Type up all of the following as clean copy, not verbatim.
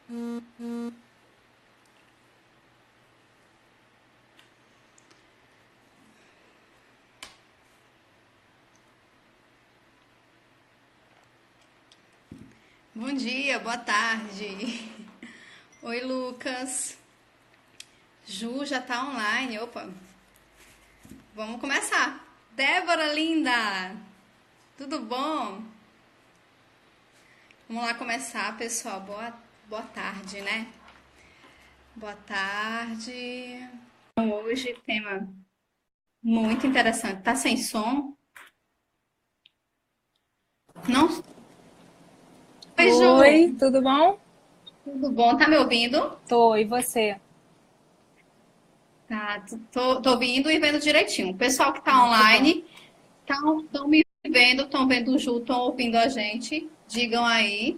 Bom dia, boa tarde. Oi, Lucas. Ju já tá online. Opa, vamos começar. Débora linda, tudo bom? Vamos lá começar, pessoal. Boa tarde, né? Boa tarde. Então, hoje, tema muito interessante. Tá sem som? Não? Oi, Oi, Ju. tudo bom? Tudo bom? Tá me ouvindo? Tô, e você? Tá, tô ouvindo e vendo direitinho. O pessoal que tá Ah, que bom. online, estão me vendo, estão vendo o Ju, estão ouvindo a gente. Digam aí.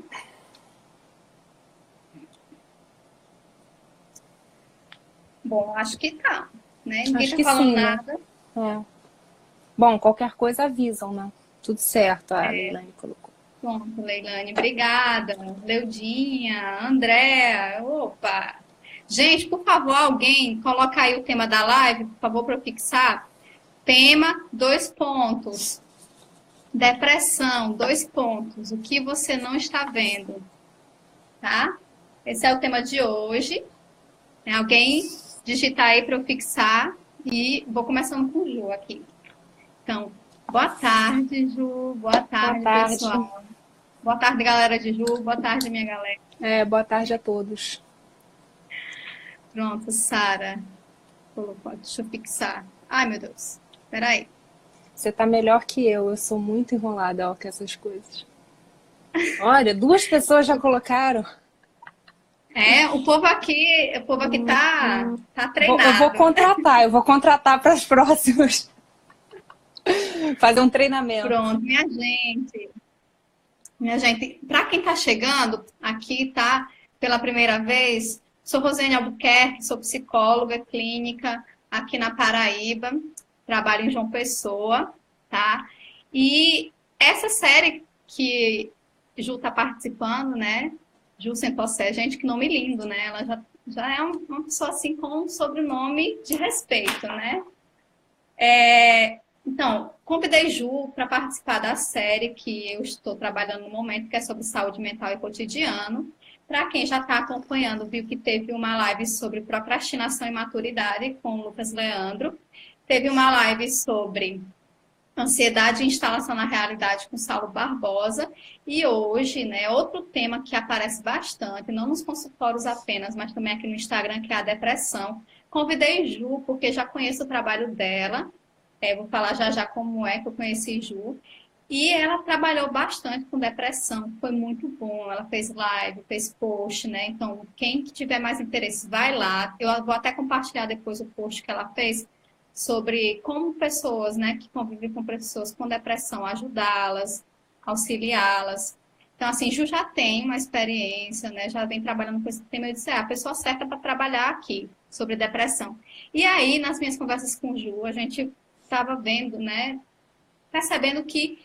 Bom, acho que tá, né? Ninguém Acho tá que falando sim, né? nada. É. Bom, qualquer coisa avisam, né? Tudo certo, a Leilani colocou. Pronto, Leilane, obrigada. Leudinha, Andréa, opa. Gente, por favor, alguém coloca aí o tema da live, por favor, para eu fixar. Tema, dois pontos. Depressão, dois pontos. O que você não está vendo, tá? Esse é o tema de hoje. Tem alguém digitar aí para eu fixar e vou começando com o Ju aqui. Então, boa tarde, Ju. Boa Boa tarde, tarde. pessoal. Boa tarde, galera de Ju. Boa tarde, minha galera. Boa tarde a todos. Pronto, Sara. Colocou. Deixa eu fixar. Ai, meu Deus. Peraí. Você tá melhor que eu sou muito enrolada, ó, com essas coisas. Olha, duas pessoas já colocaram. O povo aqui tá Eu vou treinado. contratar para as próximas. Fazer um treinamento. Pronto, minha gente. Minha gente, para quem está chegando aqui, tá? Pela primeira vez, sou Rosane Albuquerque, sou psicóloga clínica aqui na Paraíba, trabalho em João Pessoa, tá? E essa série que Ju está participando, né? Ju Sentossé, gente, que nome lindo, né? Ela já é uma pessoa assim com um sobrenome de respeito, né? Então, convidei Ju para participar da série que eu estou trabalhando no momento, que é sobre saúde mental e cotidiano. Para quem já está acompanhando, viu que teve uma live sobre procrastinação e maturidade com o Lucas Leandro. Teve uma live sobre ansiedade e instalação na realidade com Saulo Barbosa. E hoje, né, outro tema que aparece bastante, não nos consultórios apenas, mas também aqui no Instagram, que é a depressão. Convidei Ju, porque já conheço o trabalho dela. Vou falar já já como é que eu conheci Ju. E ela trabalhou bastante com depressão, foi muito bom. Ela fez live, fez post, né? Então, quem tiver mais interesse, vai lá. Eu vou até compartilhar depois o post que ela fez sobre como pessoas, né, que convivem com pessoas com depressão, ajudá-las, auxiliá-las. Então, assim, Ju já tem uma experiência, né? Já vem trabalhando com esse tema. Eu disse, a pessoa certa para trabalhar aqui sobre depressão. E aí, nas minhas conversas com Ju, a gente estava vendo, né, percebendo que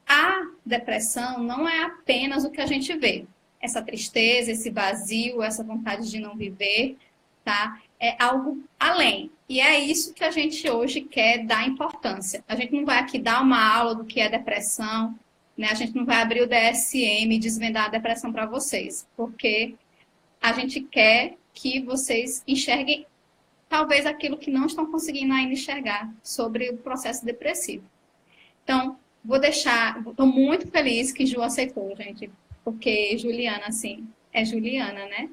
a depressão não é apenas o que a gente vê. Essa tristeza, esse vazio, essa vontade de não viver, tá? É algo além. E é isso que a gente hoje quer dar importância. A gente não vai aqui dar uma aula do que é depressão, né? A gente não vai abrir o DSM e desvendar a depressão para vocês, porque a gente quer que vocês enxerguem talvez aquilo que não estão conseguindo ainda enxergar sobre o processo depressivo. Então, vou deixar. Estou muito feliz que Ju aceitou, gente, porque Juliana, assim, é Juliana, né?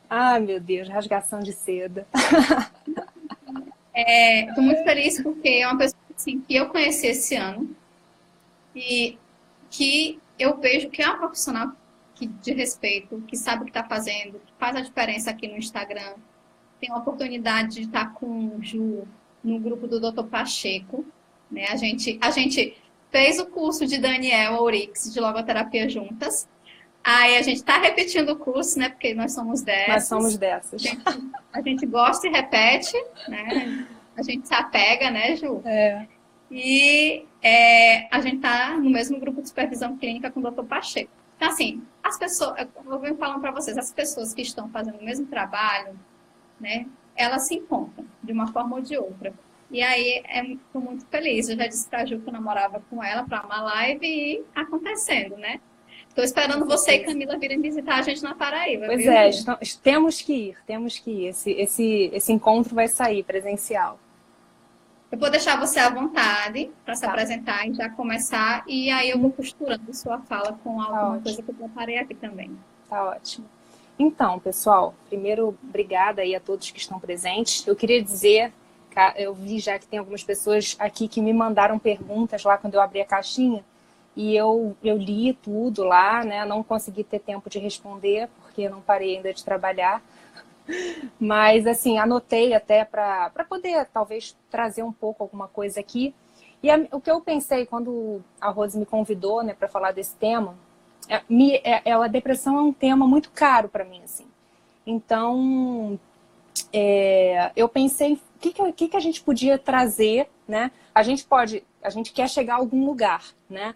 Ah, meu Deus, rasgação de seda. Estou muito feliz porque é uma pessoa assim, que eu conheci esse ano e que eu vejo que é uma profissional de respeito, que sabe o que está fazendo, que faz a diferença aqui no Instagram. Tenho a oportunidade de estar com o Ju no grupo do Dr. Pacheco, né? A gente fez o curso de Daniel Aurix de logoterapia juntas. Aí a gente está repetindo o curso, né? Porque nós somos Nós somos dessas. dessas. A gente gosta e repete, né? A gente se apega, né, Ju? É. E a gente está no mesmo grupo de supervisão clínica com o Dr. Pacheco. Então, assim, as pessoas, eu venho falando para vocês, as pessoas que estão fazendo o mesmo trabalho, né, elas se encontram de uma forma ou de outra. E aí, estou muito feliz. Eu já disse para a Ju que eu namorava com ela para uma live e acontecendo, né? Estou esperando você e Camila virem visitar a gente na Paraíba, pois viu? é, temos que ir, temos que ir. Esse encontro vai sair presencial. Eu vou deixar você à vontade para se apresentar e já começar. E aí eu vou costurando sua fala com alguma coisa que eu preparei aqui também. Tá ótimo. Então, pessoal, primeiro, obrigada aí a todos que estão presentes. Eu queria dizer, eu vi já que tem algumas pessoas aqui que me mandaram perguntas lá quando eu abri a caixinha. E eu li tudo lá, né? Não consegui ter tempo de responder, porque eu não parei ainda de trabalhar. Mas, assim, anotei até para poder, talvez, trazer um pouco alguma coisa aqui. E o que eu pensei quando a Rose me convidou, né, para falar desse tema, a depressão é um tema muito caro para mim, assim. Então, eu pensei, o que a gente podia trazer, né? A gente quer chegar a algum lugar, né?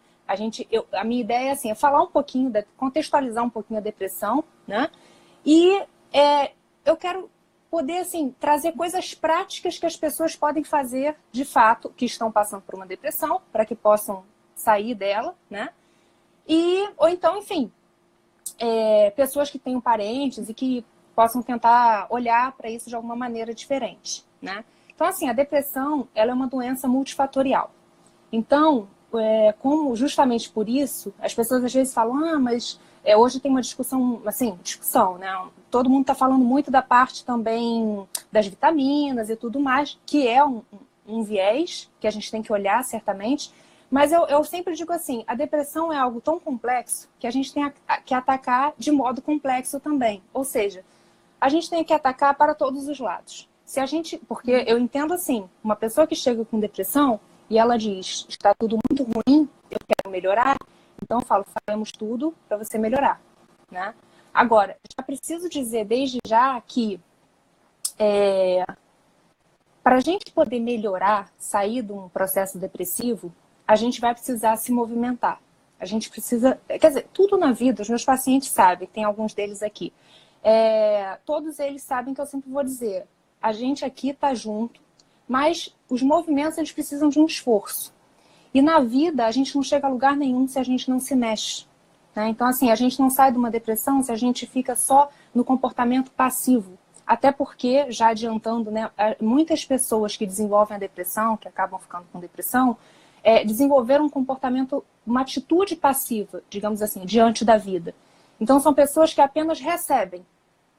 A minha ideia é assim, é falar um pouquinho, contextualizar um pouquinho a depressão, né? E eu quero poder, assim, trazer coisas práticas que as pessoas podem fazer, de fato, que estão passando por uma depressão, para que possam sair dela, né? Ou então, enfim, pessoas que tenham parentes e que possam tentar olhar para isso de alguma maneira diferente, né? Então, assim, a depressão, ela é uma doença multifatorial. Então, justamente por isso, as pessoas às vezes falam, mas hoje tem uma discussão, né? Todo mundo está falando muito da parte também das vitaminas e tudo mais, que é um viés que a gente tem que olhar, certamente. Mas eu sempre digo assim, a depressão é algo tão complexo que a gente tem que atacar de modo complexo também. Ou seja, a gente tem que atacar para todos os lados. Porque eu entendo assim, uma pessoa que chega com depressão e ela diz, está tudo muito ruim, eu quero melhorar, então eu falo, faremos tudo para você melhorar, né? Agora, já preciso dizer desde já que para a gente poder melhorar, sair de um processo depressivo, a gente vai precisar se movimentar. A gente precisa... Quer dizer, tudo na vida, os meus pacientes sabem, tem alguns deles aqui. Todos eles sabem que eu sempre vou dizer, a gente aqui está junto, mas os movimentos, eles precisam de um esforço. E na vida, a gente não chega a lugar nenhum se a gente não se mexe, né? Então, assim, a gente não sai de uma depressão se a gente fica só no comportamento passivo. Até porque, já adiantando, né, muitas pessoas que desenvolvem a depressão, que acabam ficando com depressão, desenvolveram um comportamento, uma atitude passiva, digamos assim, diante da vida. Então, são pessoas que apenas recebem.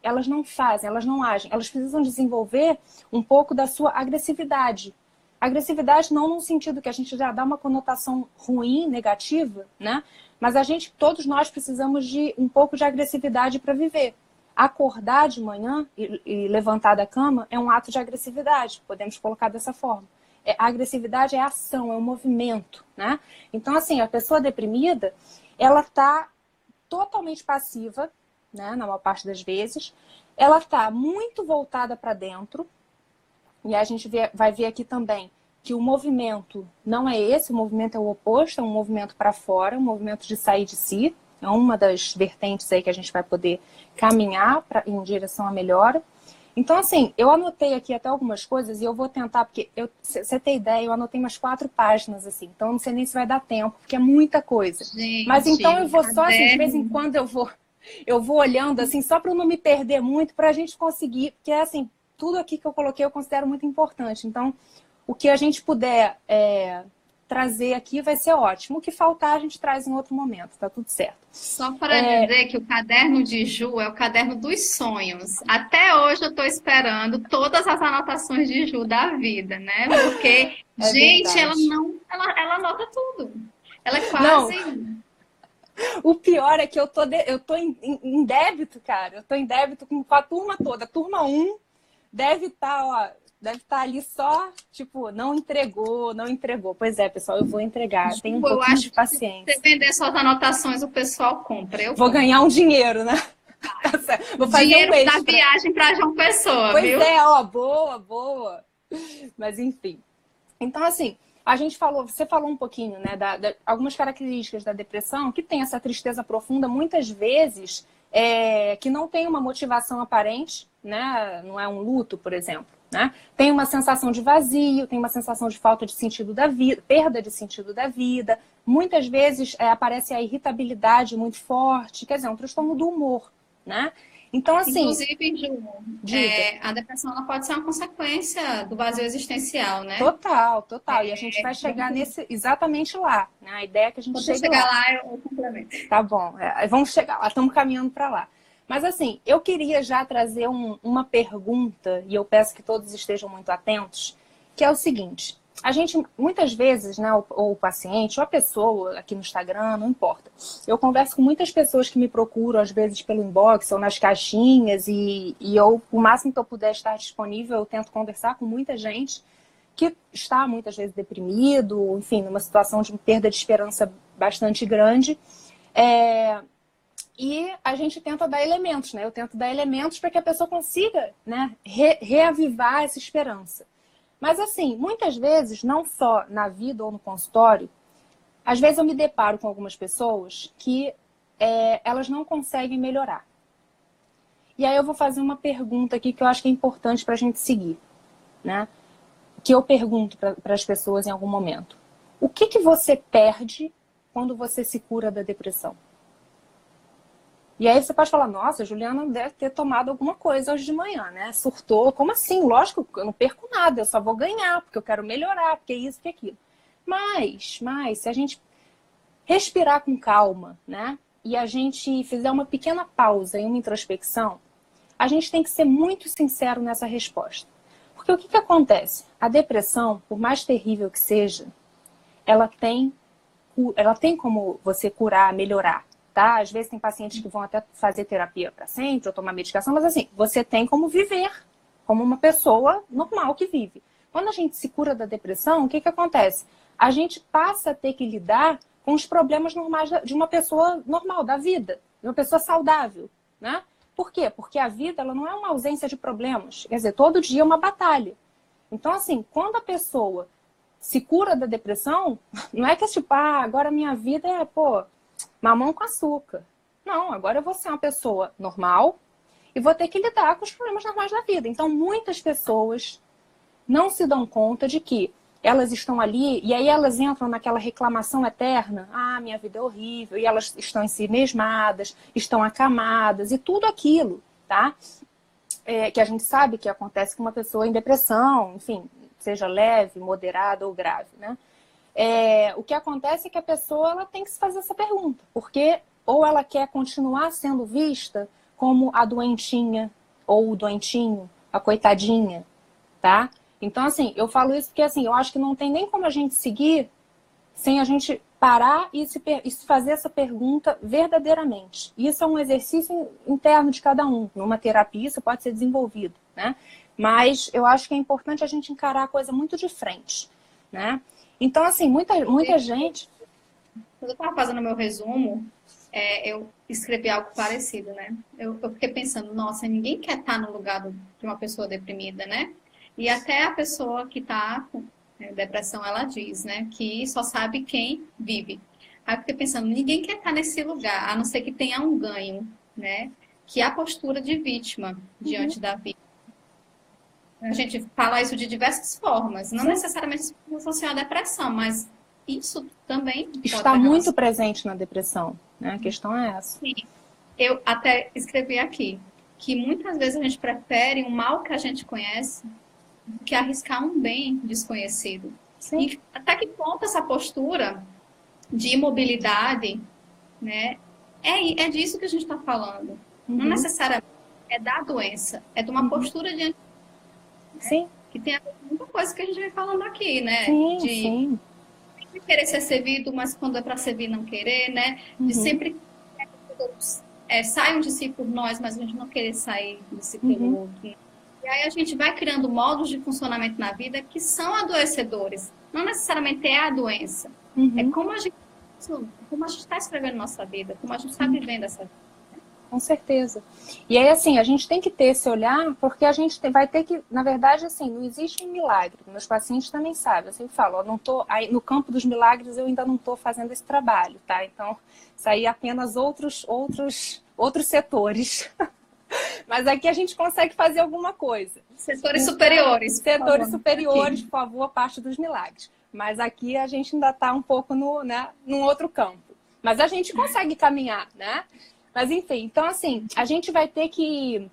Elas não fazem, elas não agem. Elas precisam desenvolver um pouco da sua agressividade. Agressividade não no sentido que a gente já dá uma conotação ruim, negativa, né? Mas todos nós precisamos de um pouco de agressividade para viver. Acordar de manhã e levantar da cama é um ato de agressividade, podemos colocar dessa forma. A agressividade é a ação, é o movimento, né? Então, assim, a pessoa deprimida, ela está totalmente passiva, né, na maior parte das vezes, ela está muito voltada para dentro, e a gente vai ver aqui também que o movimento não é esse, o movimento é o oposto, é um movimento para fora, um movimento de sair de si, é uma das vertentes aí que a gente vai poder caminhar em direção à melhora. Então, assim, eu anotei aqui até algumas coisas e eu vou tentar, porque, você tem ideia, eu anotei umas 4 páginas, assim, então eu não sei nem se vai dar tempo, porque é muita coisa. Gente, mas então eu vou só, assim, de vez em quando eu vou olhando, assim, só para eu não me perder muito, para a gente conseguir, porque, assim, tudo aqui que eu coloquei eu considero muito importante. Então, o que a gente puder trazer aqui vai ser ótimo. O que faltar, a gente traz em outro momento, tá tudo certo. Só para dizer que o caderno de Ju é o caderno dos sonhos. Até hoje eu estou esperando todas as anotações de Ju da vida, né? Porque, gente, verdade. ela anota tudo. Ela é quase... Não. O pior é que eu tô em débito, cara. Eu tô em débito com a turma toda. A turma 1 deve estar ali só, tipo, não entregou. Pois é, pessoal, eu vou entregar. Tem um pouquinho de paciência. Se você vender suas anotações, o pessoal compra. Vou ganhar um dinheiro, né? Vou fazer dinheiro um extra. da viagem para João Pessoa, pois viu? Pois é, ó, boa. Mas enfim. Então, assim, você falou um pouquinho, né, algumas características da depressão, que tem essa tristeza profunda, muitas vezes, que não tem uma motivação aparente, né, não é um luto, por exemplo, né? Tem uma sensação de vazio, tem uma sensação de falta de sentido da vida, perda de sentido da vida. Muitas vezes aparece a irritabilidade muito forte, quer dizer, é um transtorno do humor, né? Então, assim... Inclusive, Ju, a depressão ela pode ser uma consequência do vazio existencial, né? Total, total. E a gente vai chegar exatamente lá, né? A ideia é que a gente chegue lá. Quando chegar lá, eu complemento. Tá bom, vamos chegar lá, estamos caminhando para lá. Mas assim, eu queria já trazer uma pergunta, e eu peço que todos estejam muito atentos, que é o seguinte: a gente, muitas vezes, né, ou o paciente, ou a pessoa aqui no Instagram, não importa. Eu converso com muitas pessoas que me procuram, às vezes pelo inbox ou nas caixinhas, e eu, o máximo que eu puder estar disponível, eu tento conversar com muita gente que está muitas vezes deprimido, enfim, numa situação de perda de esperança bastante grande. E a gente tenta dar elementos, né? Eu tento dar elementos para que a pessoa consiga, né, reavivar essa esperança. Mas assim, muitas vezes, não só na vida ou no consultório, às vezes eu me deparo com algumas pessoas que elas não conseguem melhorar. E aí eu vou fazer uma pergunta aqui que eu acho que é importante para a gente seguir, né? Que eu pergunto para as pessoas em algum momento. O que você perde quando você se cura da depressão? E aí você pode falar, nossa, a Juliana deve ter tomado alguma coisa hoje de manhã, né? Surtou. Como assim? Lógico, eu não perco nada, eu só vou ganhar, porque eu quero melhorar, porque é isso, que é aquilo. Mas, se a gente respirar com calma, né? E a gente fizer uma pequena pausa e uma introspecção, a gente tem que ser muito sincero nessa resposta. Porque o que acontece? A depressão, por mais terrível que seja, ela tem como você curar, melhorar. Tá? Às vezes tem pacientes que vão até fazer terapia para sempre ou tomar medicação, mas assim, você tem como viver como uma pessoa normal que vive. Quando a gente se cura da depressão, o que acontece? A gente passa a ter que lidar com os problemas normais de uma pessoa normal, da vida, de uma pessoa saudável, né? Por quê? Porque a vida ela não é uma ausência de problemas. Quer dizer, todo dia é uma batalha. Então, assim, quando a pessoa se cura da depressão, não é que tipo, agora a minha vida é, mamão com açúcar. Não, agora eu vou ser uma pessoa normal e vou ter que lidar com os problemas normais da vida. Então, muitas pessoas não se dão conta de que elas estão ali e aí elas entram naquela reclamação eterna. Minha vida é horrível. E elas estão em si mesmadas, estão acamadas e tudo aquilo, tá? Que a gente sabe que acontece com uma pessoa em depressão, enfim, seja leve, moderada ou grave, né? O que acontece é que a pessoa ela tem que se fazer essa pergunta, porque ou ela quer continuar sendo vista como a doentinha ou o doentinho, a coitadinha, tá? Então, assim, eu falo isso porque assim, eu acho que não tem nem como a gente seguir sem a gente parar e se fazer essa pergunta verdadeiramente. Isso é um exercício interno de cada um. Numa terapia isso pode ser desenvolvido, né? Mas eu acho que é importante a gente encarar a coisa muito de frente, né? Então, assim, muita gente... Quando eu estava fazendo meu resumo, eu escrevi algo parecido, né? Eu fiquei pensando, nossa, ninguém quer estar no lugar de uma pessoa deprimida, né? E até a pessoa que está com depressão, ela diz, né? Que só sabe quem vive. Aí eu fiquei pensando, ninguém quer estar nesse lugar, a não ser que tenha um ganho, né? Que é a postura de vítima diante da vida. A gente fala isso de diversas formas, não necessariamente associado à depressão, mas isso também está muito presente na depressão, né? A questão é essa. Sim. Eu até escrevi aqui que muitas vezes a gente prefere um mal que a gente conhece do que arriscar um bem desconhecido. Sim. E até que ponto essa postura de imobilidade, né? É disso que a gente está falando. Não necessariamente é da doença, é de uma postura diante. Sim. Que tem a ver com muita coisa que a gente vem falando aqui, né? Sim. De querer ser servido, mas quando é para servir não querer, né? De sempre saiam de si por nós, mas a gente não querer sair de si pelo outro. E aí a gente vai criando modos de funcionamento na vida que são adoecedores. Não necessariamente é a doença. É como a gente está escrevendo nossa vida, como a gente está vivendo essa vida. Com certeza. E aí, assim, a gente tem que ter esse olhar, porque a gente vai ter que, na verdade, assim, não existe um milagre. Meus pacientes também sabem. Eu sempre falo, ó, não tô, aí, no campo dos milagres eu ainda não estou fazendo esse trabalho, tá? Então, isso aí é apenas outros setores. Mas aqui a gente consegue fazer alguma coisa. Setores superiores. Setores superiores, por favor, parte dos milagres. Mas aqui a gente ainda está um pouco num outro campo. Mas a gente consegue caminhar, né? Mas enfim, então assim, a gente vai ter que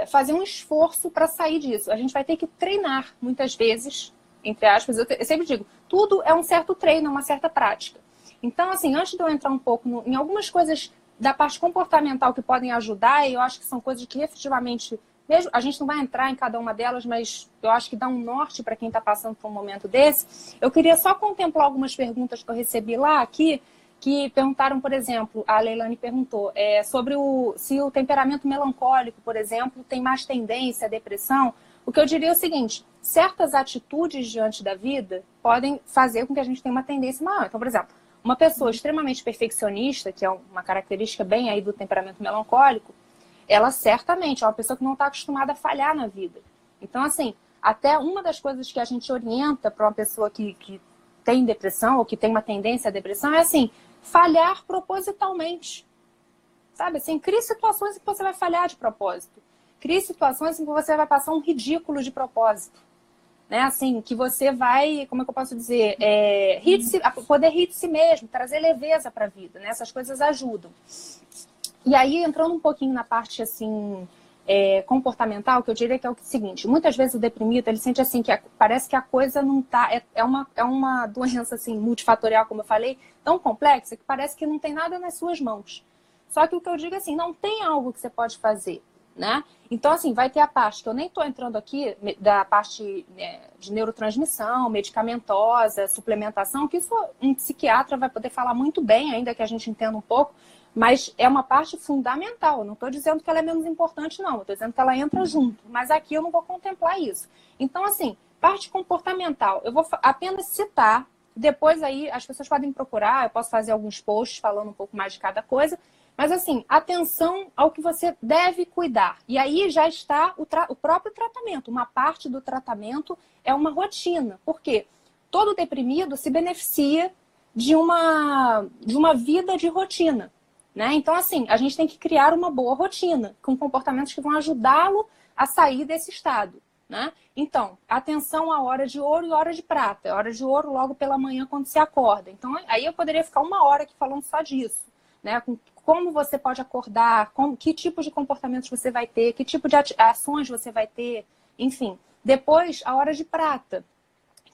fazer um esforço para sair disso. A gente vai ter que treinar, muitas vezes, entre aspas. Eu sempre digo, tudo é um certo treino, uma certa prática. Então, assim, antes de eu entrar um pouco em algumas coisas da parte comportamental que podem ajudar, e eu acho que são coisas que efetivamente, mesmo, a gente não vai entrar em cada uma delas, mas eu acho que dá um norte para quem está passando por um momento desse. Eu queria só contemplar algumas perguntas que eu recebi lá aqui, que perguntaram, por exemplo, a Leilane perguntou, sobre se o temperamento melancólico, por exemplo, tem mais tendência à depressão. O que eu diria é o seguinte, certas atitudes diante da vida podem fazer com que a gente tenha uma tendência maior. Então, por exemplo, uma pessoa extremamente perfeccionista, que é uma característica bem aí do temperamento melancólico, ela certamente é uma pessoa que não está acostumada a falhar na vida. Então, assim, até uma das coisas que a gente orienta para uma pessoa que tem depressão ou que tem uma tendência à depressão é assim, falhar propositalmente. Sabe assim, crie situações em que você vai falhar de propósito. Crie situações em que você vai passar um ridículo de propósito. Né? Assim, que você vai, como é que eu posso dizer, poder rir de si mesmo, trazer leveza para a vida. Né? Essas coisas ajudam. E aí, entrando um pouquinho na parte assim, comportamental, que eu diria que é o seguinte, muitas vezes o deprimido, ele sente assim, que parece que a coisa não tá, é uma doença assim, multifatorial, como eu falei, tão complexa, que parece que não tem nada nas suas mãos. Só que o que eu digo é assim, não tem algo que você pode fazer, né? Então, assim, vai ter a parte, que eu nem estou entrando aqui, da parte de neurotransmissão, medicamentosa, suplementação, que isso um psiquiatra vai poder falar muito bem, ainda que a gente entenda um pouco, mas é uma parte fundamental. Eu não estou dizendo que ela é menos importante, não. Eu estou dizendo que ela entra junto. Mas aqui eu não vou contemplar isso. Então, assim, parte comportamental. Eu vou apenas citar. Depois aí as pessoas podem procurar. Eu posso fazer alguns posts falando um pouco mais de cada coisa. Mas, assim, atenção ao que você deve cuidar. E aí já está o próprio tratamento. Uma parte do tratamento é uma rotina. Por quê? Todo deprimido se beneficia de uma vida de rotina. Né? Então, assim, a gente tem que criar uma boa rotina, com comportamentos que vão ajudá-lo a sair desse estado. Né? Então, atenção à hora de ouro e hora de prata. Hora de ouro logo pela manhã quando se acorda. Então, aí eu poderia ficar uma hora aqui falando só disso. Né? Como você pode acordar, que tipo de comportamentos você vai ter, que tipo de ações você vai ter, enfim. Depois, a hora de prata,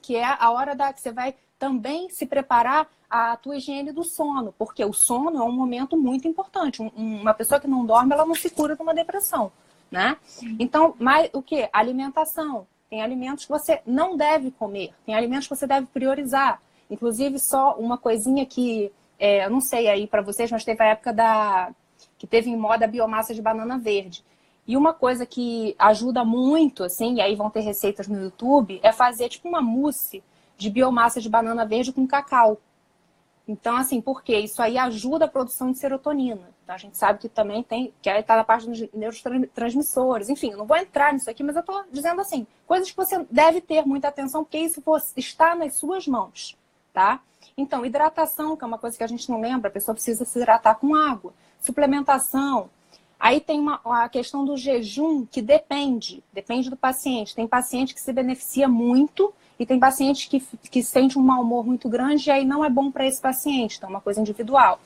que é a hora que você vai também se preparar a tua higiene do sono, porque o sono é um momento muito importante. Uma pessoa que não dorme, ela não se cura de uma depressão, né? Então, o que? Alimentação. Tem alimentos que você não deve comer, tem alimentos que você deve priorizar. Inclusive, só uma coisinha que, eu não sei aí para vocês, mas teve a época que teve em moda a biomassa de banana verde. E uma coisa que ajuda muito, assim, e aí vão ter receitas no YouTube, é fazer tipo uma mousse de biomassa de banana verde com cacau. Então, assim, por quê? Isso aí ajuda a produção de serotonina. Então, a gente sabe que também que aí está na parte dos neurotransmissores. Enfim, eu não vou entrar nisso aqui, mas eu estou dizendo assim, coisas que você deve ter muita atenção, porque isso está nas suas mãos, tá? Então, hidratação, que é uma coisa que a gente não lembra, a pessoa precisa se hidratar com água. Suplementação. Aí tem a questão do jejum, que depende do paciente. Tem paciente que se beneficia muito e tem paciente que sente um mau humor muito grande e aí não é bom para esse paciente. Então, é uma coisa individual.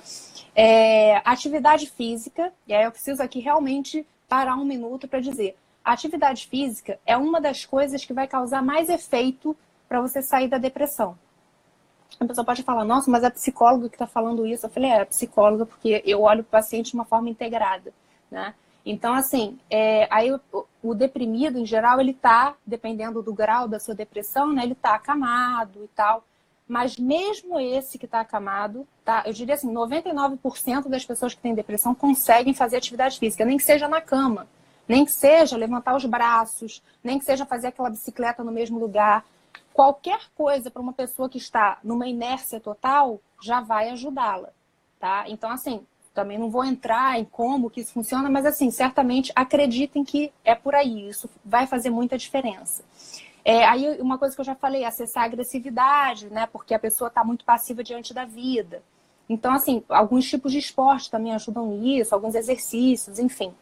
Atividade física, e aí eu preciso aqui realmente parar um minuto para dizer. A atividade física é uma das coisas que vai causar mais efeito para você sair da depressão. A pessoa pode falar, nossa, mas é a psicóloga que está falando isso. Eu falei, é a psicóloga, porque eu olho o paciente de uma forma integrada. Né? Então, assim, aí o deprimido, em geral, ele tá, dependendo do grau da sua depressão, né, ele tá acamado e tal. Mas mesmo esse que tá acamado, tá, eu diria assim, 99% das pessoas que têm depressão conseguem fazer atividade física, nem que seja na cama, nem que seja levantar os braços, nem que seja fazer aquela bicicleta no mesmo lugar. Qualquer coisa para uma pessoa que está numa inércia total já vai ajudá-la, tá? Então, assim, também não vou entrar em como que isso funciona, mas assim, certamente acreditem que é por aí, isso vai fazer muita diferença. Aí uma coisa que eu já falei, acessar a agressividade, né? Porque a pessoa está muito passiva diante da vida. Então, assim, alguns tipos de esporte também ajudam nisso, alguns exercícios, enfim.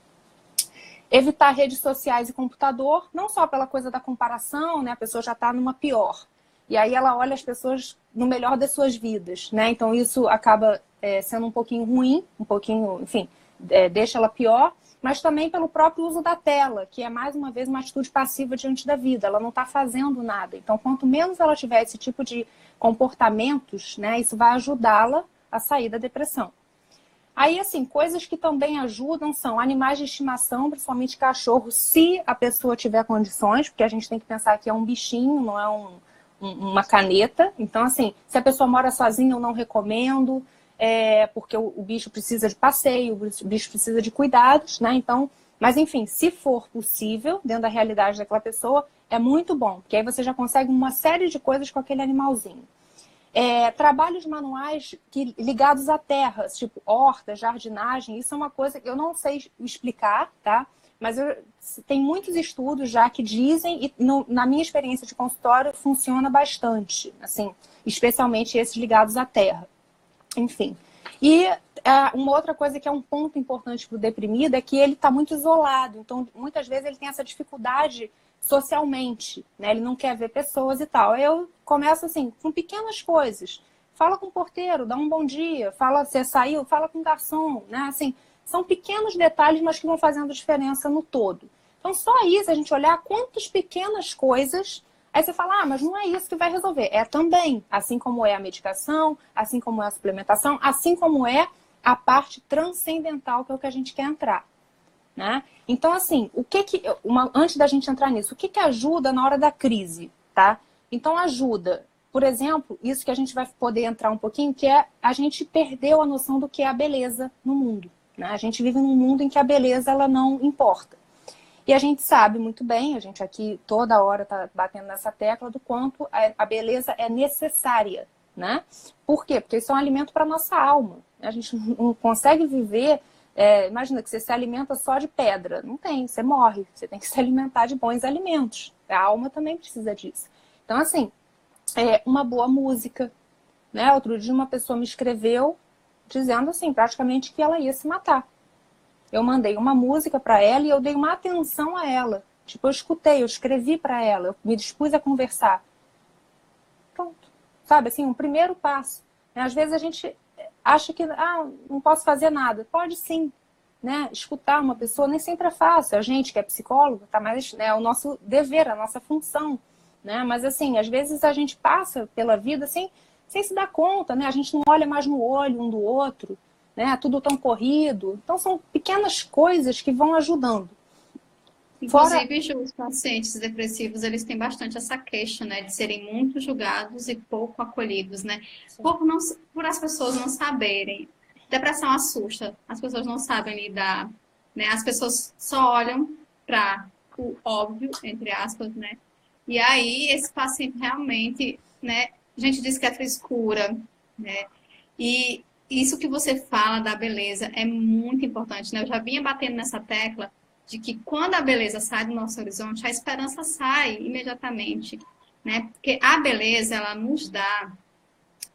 Evitar redes sociais e computador, não só pela coisa da comparação, né? A pessoa já está numa pior. E aí ela olha as pessoas no melhor das suas vidas, né? Então isso acaba sendo um pouquinho ruim, um pouquinho, enfim, deixa ela pior, mas também pelo próprio uso da tela, que é mais uma vez uma atitude passiva diante da vida, ela não está fazendo nada. Então, quanto menos ela tiver esse tipo de comportamentos, né, isso vai ajudá-la a sair da depressão. Aí, assim, coisas que também ajudam são animais de estimação, principalmente cachorro, se a pessoa tiver condições, porque a gente tem que pensar que é um bichinho, não é uma caneta. Então, assim, se a pessoa mora sozinha, eu não recomendo, porque o bicho precisa de passeio, o bicho precisa de cuidados, né? Então, mas enfim, se for possível, dentro da realidade daquela pessoa, é muito bom, porque aí você já consegue uma série de coisas com aquele animalzinho. Trabalhos manuais ligados à terra, tipo horta, jardinagem, isso é uma coisa que eu não sei explicar, tá? Mas tem muitos estudos já que dizem, e na minha experiência de consultório, funciona bastante, assim, especialmente esses ligados à terra. Enfim. E uma outra coisa que é um ponto importante para o deprimido é que ele está muito isolado. Então, muitas vezes ele tem essa dificuldade socialmente, né? Ele não quer ver pessoas e tal. Eu começo assim, com pequenas coisas. Fala com o porteiro, dá um bom dia. Fala, você saiu, fala com o garçom, né? Assim, são pequenos detalhes, mas que vão fazendo diferença no todo. Então, só aí, se a gente olhar quantas pequenas coisas... Aí você fala, mas não é isso que vai resolver. É também, assim como é a medicação, assim como é a suplementação, assim como é a parte transcendental, que é o que a gente quer entrar. Né? Então, assim, antes da gente entrar nisso, o que ajuda na hora da crise? Tá? Então, ajuda, por exemplo, isso que a gente vai poder entrar um pouquinho, que é a gente perdeu a noção do que é a beleza no mundo. Né? A gente vive num mundo em que a beleza ela não importa. E a gente sabe muito bem, a gente aqui toda hora está batendo nessa tecla do quanto a beleza é necessária, né? Por quê? Porque isso é um alimento para a nossa alma. A gente não consegue viver... imagina que você se alimenta só de pedra. Não tem, você morre. Você tem que se alimentar de bons alimentos. A alma também precisa disso. Então, assim, uma boa música. Né? Outro dia uma pessoa me escreveu dizendo assim, praticamente que ela ia se matar. Eu mandei uma música para ela e eu dei uma atenção a ela. Tipo, eu escutei, eu escrevi para ela, eu me dispus a conversar. Pronto. Sabe, assim, um primeiro passo. Às vezes a gente acha que não posso fazer nada. Pode sim. Né? Escutar uma pessoa nem sempre é fácil. A gente que é psicólogo, tá mais, né, é o nosso dever, a nossa função. Né? Mas assim, às vezes a gente passa pela vida sem se dar conta, né? A gente não olha mais no olho um do outro. Né? Tudo tão corrido. Então, são pequenas coisas que vão ajudando. Inclusive, os pacientes depressivos, eles têm bastante essa queixa, né? De serem muito julgados e pouco acolhidos, né? Por as pessoas não saberem. Depressão assusta. As pessoas não sabem lidar, né? As pessoas só olham para o óbvio, entre aspas, né? E aí, esse paciente realmente, né? A gente diz que é frescura, né? E isso que você fala da beleza é muito importante, né? Eu já vinha batendo nessa tecla de que quando a beleza sai do nosso horizonte, a esperança sai imediatamente, né? Porque a beleza, ela nos dá,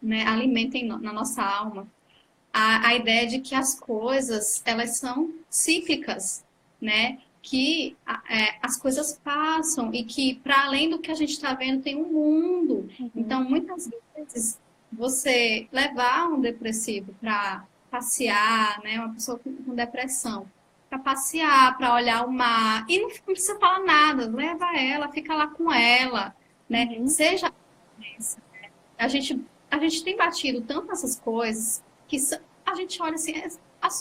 né, alimenta na nossa alma a ideia de que as coisas, elas são cíclicas, né? Que as coisas passam e que, para além do que a gente está vendo, tem um mundo. Então, muitas vezes, você levar um depressivo para passear, né? Uma pessoa com depressão, para passear, para olhar o mar, e não precisa falar nada, leva ela, fica lá com ela, né? Seja a gente tem batido tanto nessas coisas que a gente olha assim,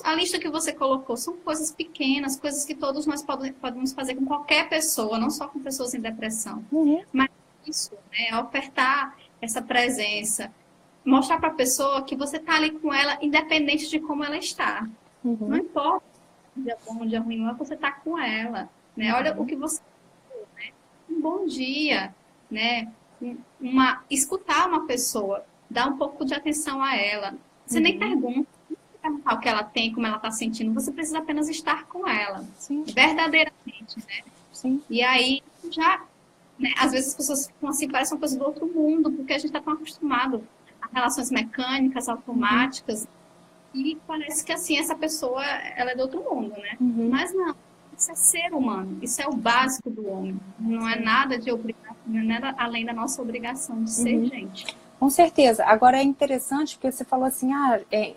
a lista que você colocou são coisas pequenas, coisas que todos nós podemos fazer com qualquer pessoa, não só com pessoas em depressão. Mas isso, né, ofertar essa presença, mostrar para a pessoa que você está ali com ela, independente de como ela está. Não importa se é um dia bom, um dia ruim, mas você está com ela. Né? Olha o que você falou, né? Um bom dia, né? Escutar uma pessoa, dar um pouco de atenção a ela. Você nem pergunta perguntar o que ela tem, como ela está sentindo, você precisa apenas estar com ela, Sim. verdadeiramente, né? Sim. E aí, já, né, às vezes as pessoas ficam assim, parece uma coisa do outro mundo, porque a gente está tão acostumado a relações mecânicas, automáticas, e parece que assim, essa pessoa, ela é do outro mundo, né? Mas não, isso é ser humano, isso é o básico do homem, não é nada de obrigação, não é nada além da nossa obrigação de ser gente. Com certeza. Agora é interessante porque você falou assim,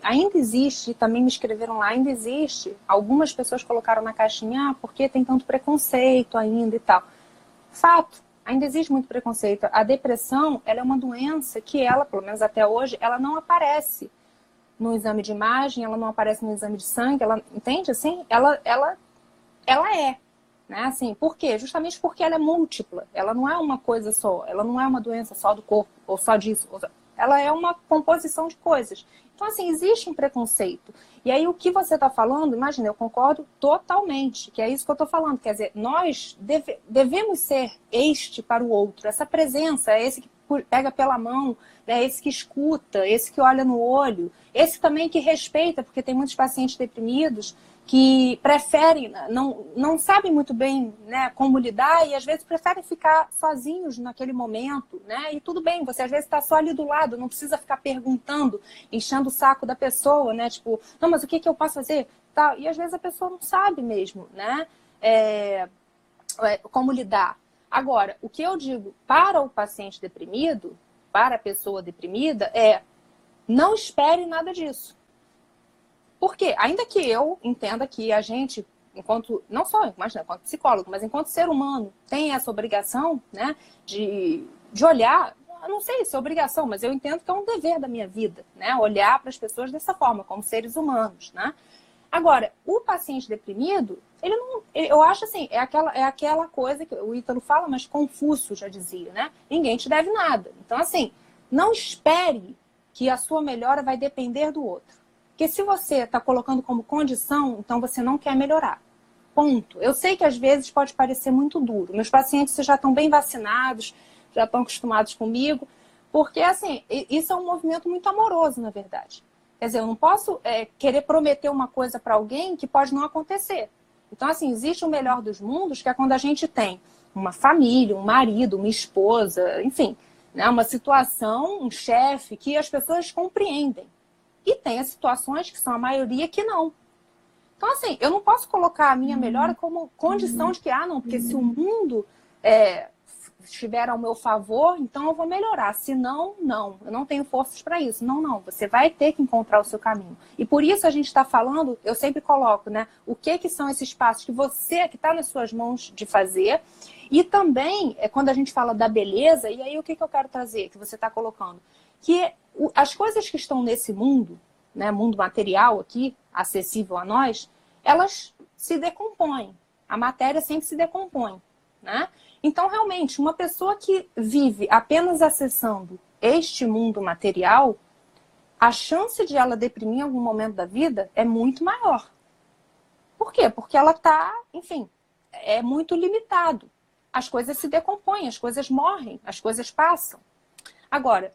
ainda existe, também me escreveram lá, ainda existe, algumas pessoas colocaram na caixinha, porque tem tanto preconceito ainda e tal. Fato, ainda existe muito preconceito. A depressão, ela é uma doença que ela, pelo menos até hoje, ela não aparece no exame de imagem, ela não aparece no exame de sangue, ela, entende assim? Ela é. Né? Assim, por quê? Justamente porque ela é múltipla. Ela não é uma coisa só. Ela não é uma doença só do corpo, ou só disso. Ela é uma composição de coisas. Então, assim, existe um preconceito. E aí, o que você está falando, imagina, eu concordo totalmente, que é isso que eu estou falando. Quer dizer, nós devemos ser este para o outro. Essa presença, esse que pega pela mão, né? Esse que escuta, esse que olha no olho, esse também que respeita, porque tem muitos pacientes deprimidos que preferem, não sabem muito bem, né, como lidar e às vezes preferem ficar sozinhos naquele momento, né? E tudo bem, você às vezes está só ali do lado, não precisa ficar perguntando, enchendo o saco da pessoa, né? Tipo, não, mas o que eu posso fazer? Tal. E às vezes a pessoa não sabe mesmo, né? Como lidar. Agora, o que eu digo para o paciente deprimido, para a pessoa deprimida, não espere nada disso. Porque, ainda que eu entenda que a gente, enquanto, não só enquanto psicólogo, mas enquanto ser humano, tem essa obrigação, né, de olhar, eu não sei se é obrigação, mas eu entendo que é um dever da minha vida, né, olhar para as pessoas dessa forma, como seres humanos, né. Agora, o paciente deprimido, ele não, eu acho assim, é aquela coisa que o Ítalo fala, mas Confúcio já dizia, né, ninguém te deve nada. Então, assim, não espere que a sua melhora vai depender do outro. Porque se você está colocando como condição, então você não quer melhorar. Ponto. Eu sei que às vezes pode parecer muito duro. Meus pacientes já estão bem vacinados, já estão acostumados comigo, porque assim, isso é um movimento muito amoroso, na verdade. Quer dizer, eu não posso querer prometer uma coisa para alguém que pode não acontecer. Então, assim, existe o melhor dos mundos, que é quando a gente tem uma família, um marido, uma esposa, enfim, né, uma situação, um chefe, que as pessoas compreendem. E tem as situações que são a maioria que não. Então, assim, eu não posso colocar a minha melhora como condição de que, não, porque se o mundo estiver ao meu favor, então eu vou melhorar. Se não, não. Eu não tenho forças para isso. Não. Você vai ter que encontrar o seu caminho. E por isso a gente está falando, eu sempre coloco, né? O que são esses passos que está nas suas mãos de fazer. E também, quando a gente fala da beleza, e aí o que eu quero trazer, que você está colocando? Que as coisas que estão nesse mundo, né, mundo material aqui, acessível a nós, elas se decompõem. A matéria sempre se decompõe, né? Então, realmente, uma pessoa que vive apenas acessando este mundo material, a chance de ela deprimir em algum momento da vida é muito maior. Por quê? Porque ela está, enfim, é muito limitado. As coisas se decompõem, as coisas morrem, as coisas passam. Agora,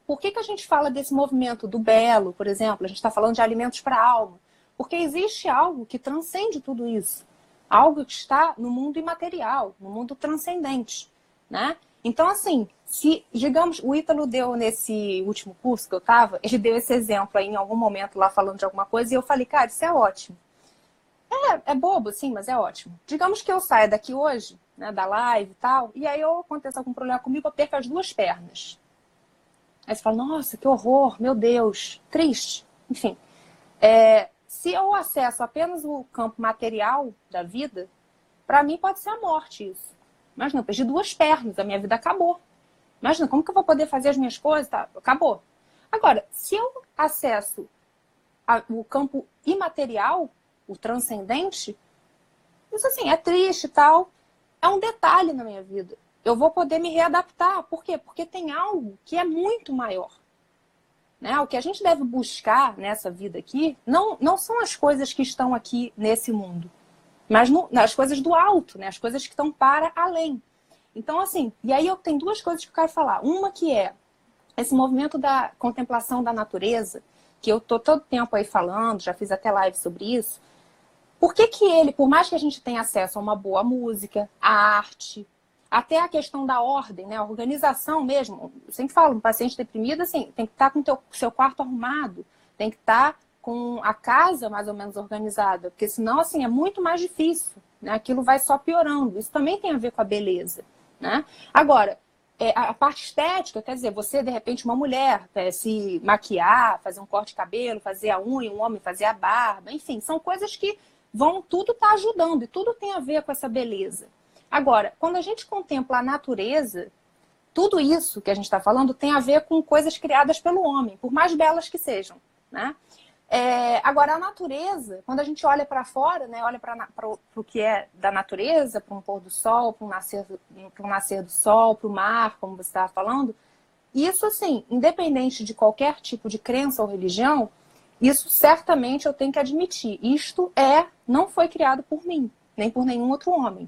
por que a gente fala desse movimento do belo, por exemplo? A gente está falando de alimentos para a alma. Porque existe algo que transcende tudo isso. Algo que está no mundo imaterial, no mundo transcendente, né? Então, assim, se, digamos, o Ítalo deu nesse último curso que eu estava, ele deu esse exemplo aí em algum momento lá falando de alguma coisa, e eu falei, cara, isso é ótimo. É bobo, sim, mas é ótimo. Digamos que eu saia daqui hoje, né, da live e tal, e aí aconteça algum problema comigo, eu perco as 2 pernas. Aí você fala, nossa, que horror, meu Deus, triste. Enfim, se eu acesso apenas o campo material da vida, para mim pode ser a morte isso. Imagina, eu perdi 2 pernas, a minha vida acabou. Imagina, como que eu vou poder fazer as minhas coisas? Tá, acabou. Agora, se eu acesso o campo imaterial, o transcendente, isso assim, é triste e tal, é um detalhe na minha vida. Eu vou poder me readaptar. Por quê? Porque tem algo que é muito maior. Né? O que a gente deve buscar nessa vida aqui não são as coisas que estão aqui nesse mundo, mas as coisas do alto, né? As coisas que estão para além. Então, assim, e aí eu tenho 2 coisas que eu quero falar. Uma que é esse movimento da contemplação da natureza, que eu tô todo tempo aí falando, já fiz até live sobre isso, por que que ele, por mais que a gente tenha acesso a uma boa música, a arte, até a questão da ordem, né? A organização mesmo. Eu sempre falo, um paciente deprimido, assim, tem que estar com o seu quarto arrumado, tem que estar com a casa mais ou menos organizada, porque senão, assim, é muito mais difícil, né? Aquilo vai só piorando. Isso também tem a ver com a beleza, né? Agora, a parte estética, quer dizer, você, de repente, uma mulher, se maquiar, fazer um corte de cabelo, fazer a unha, um homem fazer a barba, enfim, são coisas que tudo está ajudando e tudo tem a ver com essa beleza. Agora, quando a gente contempla a natureza, tudo isso que a gente está falando tem a ver com coisas criadas pelo homem, por mais belas que sejam, né? Agora, a natureza, quando a gente olha para fora, né, olha para o que é da natureza, para um pôr do sol, para um nascer do sol, para o mar, como você estava falando, isso, assim, independente de qualquer tipo de crença ou religião, isso certamente eu tenho que admitir. Isto não foi criado por mim, nem por nenhum outro homem.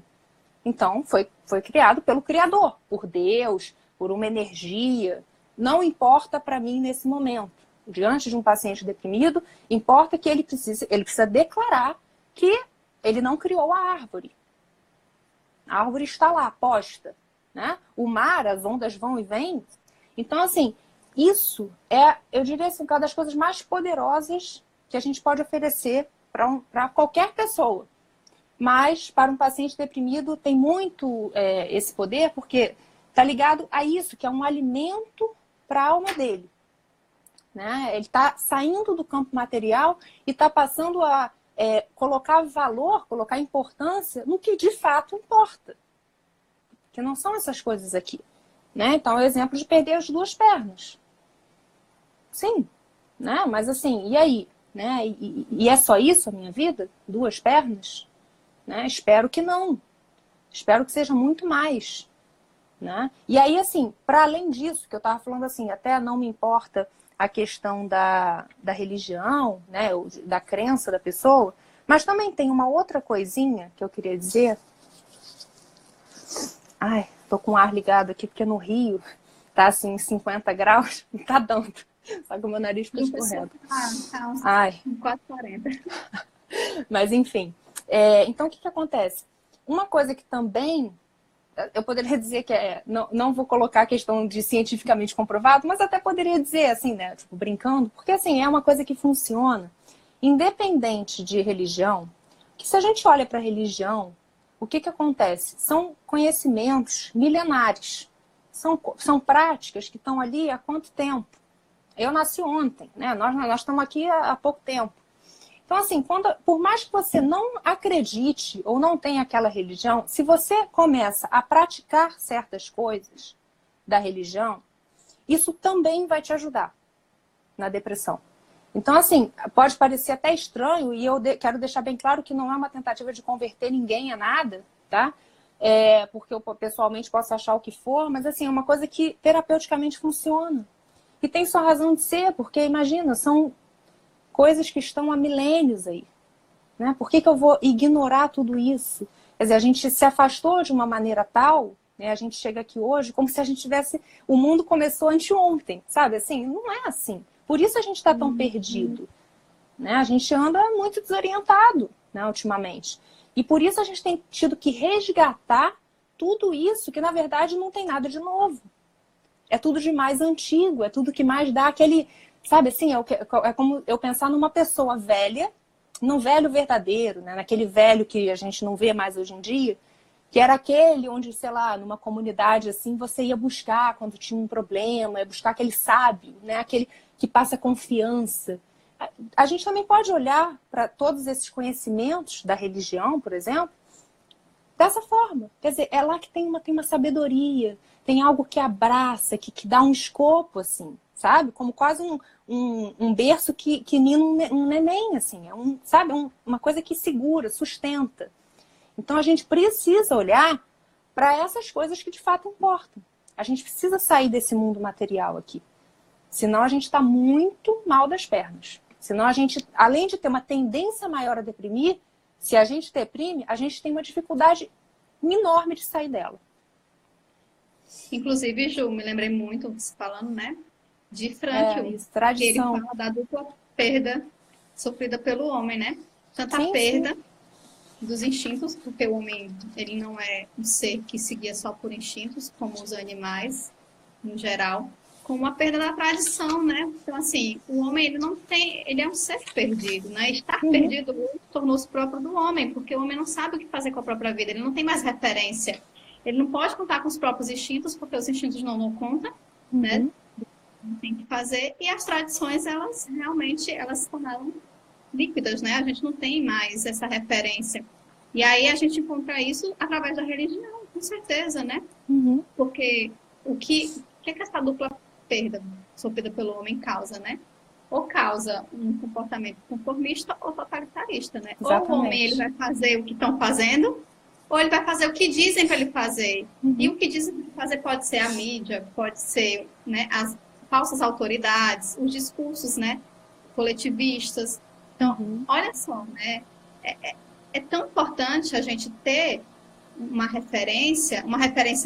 Então, foi criado pelo Criador, por Deus, por uma energia. Não importa para mim nesse momento. Diante de um paciente deprimido, importa que ele precisa declarar que ele não criou a árvore. A árvore está lá, posta, né? O mar, as ondas vão e vêm. Então, assim, isso eu diria assim, uma das coisas mais poderosas que a gente pode oferecer para qualquer pessoa. Mas, para um paciente deprimido, tem muito esse poder, porque está ligado a isso, que é um alimento para a alma dele. Né? Ele está saindo do campo material e está passando a colocar valor, colocar importância no que de fato importa. Que não são essas coisas aqui. Né? Então, é o exemplo de perder as 2 pernas. Sim, né? Mas assim, e aí? Né? E é só isso a minha vida? 2 pernas? Né? Espero que não. Espero que seja muito mais. Né? E aí, assim, para além disso, que eu estava falando assim, até não me importa a questão da religião, né, da crença da pessoa, mas também tem uma outra coisinha que eu queria dizer. Ai, tô com o ar ligado aqui, porque no Rio tá assim, 50 graus, não tá dando. Só que o meu nariz ficou escorrendo. Tá uns Ai. quase 40. Mas enfim. Então, o que acontece? Uma coisa que também eu poderia dizer que não vou colocar a questão de cientificamente comprovado, mas até poderia dizer assim, né, tipo, brincando, porque assim, é uma coisa que funciona, independente de religião, que se a gente olha para a religião, o que acontece? São conhecimentos milenares, são práticas que estão ali há quanto tempo? Eu nasci ontem, né? Nós estamos aqui há pouco tempo. Então, assim, por mais que você não acredite ou não tenha aquela religião, se você começa a praticar certas coisas da religião, isso também vai te ajudar na depressão. Então, assim, pode parecer até estranho, e eu quero deixar bem claro que não é uma tentativa de converter ninguém a nada, tá? Porque eu pessoalmente posso achar o que for, mas, assim, é uma coisa que terapeuticamente funciona. E tem sua razão de ser, porque, imagina, são coisas que estão há milênios aí. Né? Por que eu vou ignorar tudo isso? Quer dizer, a gente se afastou de uma maneira tal, né? A gente chega aqui hoje como se a gente tivesse... O mundo começou anteontem, sabe? Assim, não é assim. Por isso a gente está tão perdido. Né? A gente anda muito desorientado, né, ultimamente. E por isso a gente tem tido que resgatar tudo isso que, na verdade, não tem nada de novo. É tudo de mais antigo, é tudo que mais dá aquele... Sabe assim, é como eu pensar numa pessoa velha, num velho verdadeiro, né? Naquele velho que a gente não vê mais hoje em dia, que era aquele onde, sei lá, numa comunidade assim, você ia buscar quando tinha um problema, ia buscar aquele sábio, né? Aquele que passa confiança. A gente também pode olhar para todos esses conhecimentos da religião, por exemplo, dessa forma. Quer dizer, é lá que tem uma sabedoria, tem algo que abraça, que dá um escopo, assim, sabe? Como quase um berço que nina um neném, assim. Sabe? Uma coisa que segura, sustenta. Então, a gente precisa olhar para essas coisas que de fato importam. A gente precisa sair desse mundo material aqui. Senão, a gente está muito mal das pernas. Senão, a gente, além de ter uma tendência maior a deprimir, se a gente deprime, a gente tem uma dificuldade enorme de sair dela. Inclusive, Ju, me lembrei muito, você falando, né? De Frankl. Isso, tradição. Ele fala da perda sofrida pelo homem, né? Tanta Sim, sim. perda dos instintos, porque o homem, ele não é um ser que seguia só por instintos, como os animais, no geral, como a perda da tradição, né? Então, assim, o homem, ele não tem, ele é um ser perdido, né? Estar Uhum, perdido tornou-se próprio do homem, porque o homem não sabe o que fazer com a própria vida, ele não tem mais referência. Ele não pode contar com os próprios instintos, porque os instintos não contam, né? uhum, Tem que fazer, e as tradições, elas realmente, elas se tornaram líquidas, né? A gente não tem mais essa referência. E aí a gente encontra isso através da religião, com certeza, né? uhum, Porque o que é que essa dupla perda sofrida pelo homem causa, né? Ou causa um comportamento conformista ou totalitarista, né? Ou o homem ele exatamente. vai fazer o que estão fazendo, ou ele vai fazer o que dizem para ele fazer. E Uhum, o que dizem para ele fazer pode ser a mídia, pode ser, né, as falsas autoridades, os discursos, né, coletivistas. Então, uhum, olha só, né? É tão importante a gente ter uma referência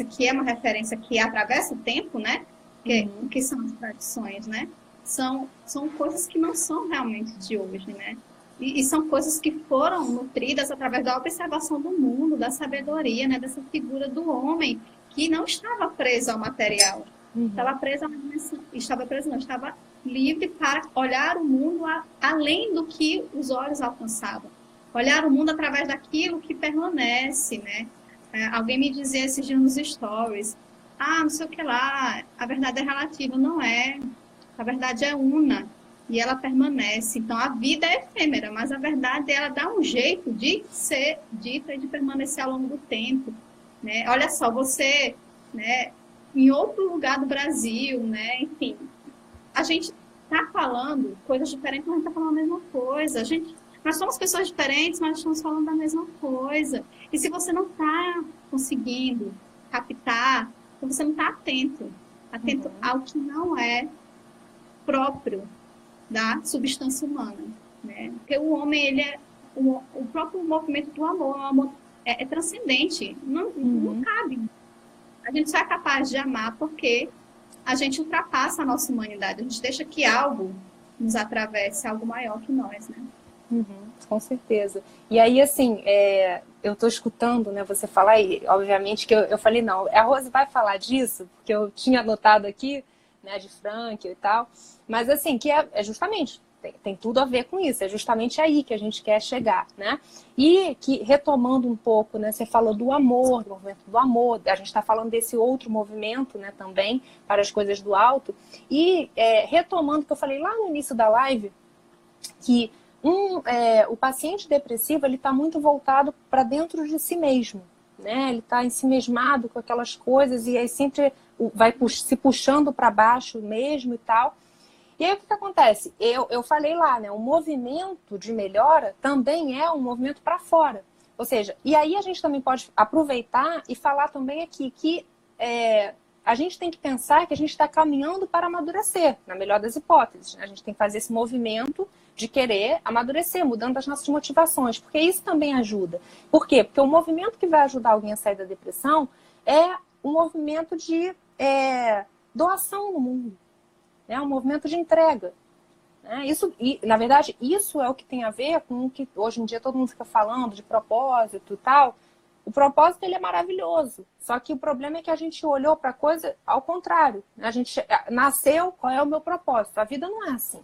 que é uma referência que atravessa o tempo, né? O uhum, que são as tradições, né? São coisas que não são realmente de hoje, né? E são coisas que foram nutridas através da observação do mundo, da sabedoria, né? Dessa figura do homem que não estava preso ao material, uhum. estava preso estava preso, não, estava livre para olhar o mundo além do que os olhos alcançavam, olhar o mundo através daquilo que permanece, né? Alguém me dizia esses dias nos stories, não sei o que lá, a verdade é relativa. Não é. A verdade é una e ela permanece. Então, a vida é efêmera, mas a verdade, ela dá um jeito de ser dita e de permanecer ao longo do tempo, né? Olha só, você, né, em outro lugar do Brasil, né, enfim, a gente está falando coisas diferentes, mas a gente está falando a mesma coisa. Nós somos pessoas diferentes, mas estamos falando da mesma coisa. E se você não está conseguindo captar, então você não está atento Uhum. ao que não é próprio da substância humana, né? Porque o homem, ele é o próprio movimento do amor, o amor é transcendente, não Uhum. cabe. A gente só é capaz de amar porque a gente ultrapassa a nossa humanidade, a gente deixa que algo nos atravesse, algo maior que nós, né? Uhum, com certeza. E aí, assim, eu estou escutando, né, você falar, e obviamente que eu falei, não, a Rose vai falar disso, porque eu tinha anotado aqui, né, de Frank e tal, mas assim, que é justamente, tem tudo a ver com isso, é justamente aí que a gente quer chegar, né? E que, retomando um pouco, né, você falou do amor, do movimento do amor, a gente está falando desse outro movimento, né, também, para as coisas do alto, e retomando o que eu falei lá no início da live, que o paciente depressivo ele está muito voltado para dentro de si mesmo, né? Ele está ensimesmado com aquelas coisas e aí sempre vai se puxando para baixo mesmo e tal. E aí o que acontece? Eu falei lá, né? O movimento de melhora também é um movimento para fora. Ou seja, e aí a gente também pode aproveitar e falar também aqui que a gente tem que pensar que a gente está caminhando para amadurecer, na melhor das hipóteses. A gente tem que fazer esse movimento de querer amadurecer, mudando as nossas motivações, porque isso também ajuda. Por quê? Porque o movimento que vai ajudar alguém a sair da depressão é um movimento de doação no mundo, né? Um movimento de entrega. Né? Isso, e, na verdade, isso é o que tem a ver com o que hoje em dia todo mundo fica falando de propósito e tal. O propósito ele é maravilhoso, só que o problema é que a gente olhou para a coisa ao contrário. A gente nasceu, qual é o meu propósito? A vida não é assim.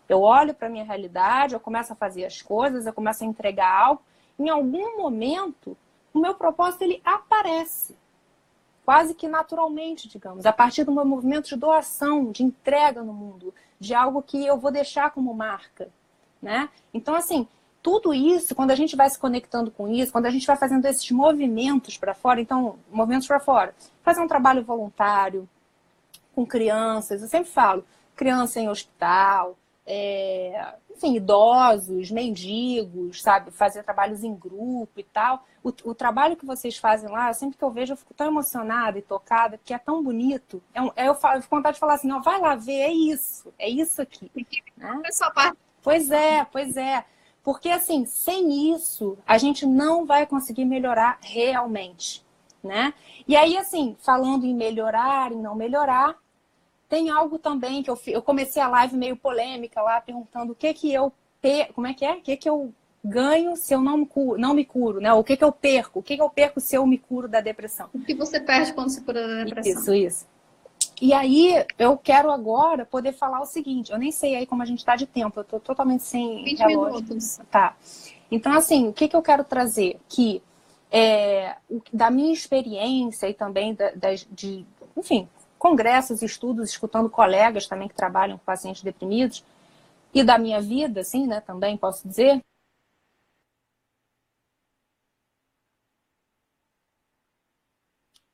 Eu olho para a minha realidade, eu começo a fazer as coisas, eu começo a entregar algo. Em algum momento, o meu propósito ele aparece, quase que naturalmente, digamos, a partir do meu movimento de doação, de entrega no mundo, de algo que eu vou deixar como marca, né? Então, assim, tudo isso, quando a gente vai se conectando com isso, quando a gente vai fazendo esses movimentos para fora, então, movimentos para fora, fazer um trabalho voluntário com crianças, eu sempre falo, criança em hospital, enfim, idosos, mendigos, sabe? Fazer trabalhos em grupo e tal. O trabalho que vocês fazem lá, sempre que eu vejo, eu fico tão emocionada e tocada, porque é tão bonito. Eu fico com vontade de falar assim, ó, vai lá ver, é isso aqui. Tem que Né? ver sua parte. Pois é, pois é. Porque, assim, sem isso, a gente não vai conseguir melhorar realmente, né? E aí, assim, falando em melhorar, em não melhorar, tem algo também que eu comecei a live meio polêmica lá, perguntando o que que eu... Como é que é? O que que eu ganho se eu não me curo, né? O que que eu perco? O que que eu perco se eu me curo da depressão? O que você perde quando se cura da depressão? Isso. E aí, eu quero agora poder falar o seguinte, eu nem sei aí como a gente está de tempo, eu estou totalmente sem 20 relógio. minutos. Tá. Então, assim, o que que eu quero trazer? Que da minha experiência e também enfim, congressos, estudos, escutando colegas também que trabalham com pacientes deprimidos, e da minha vida, assim, né, também posso dizer.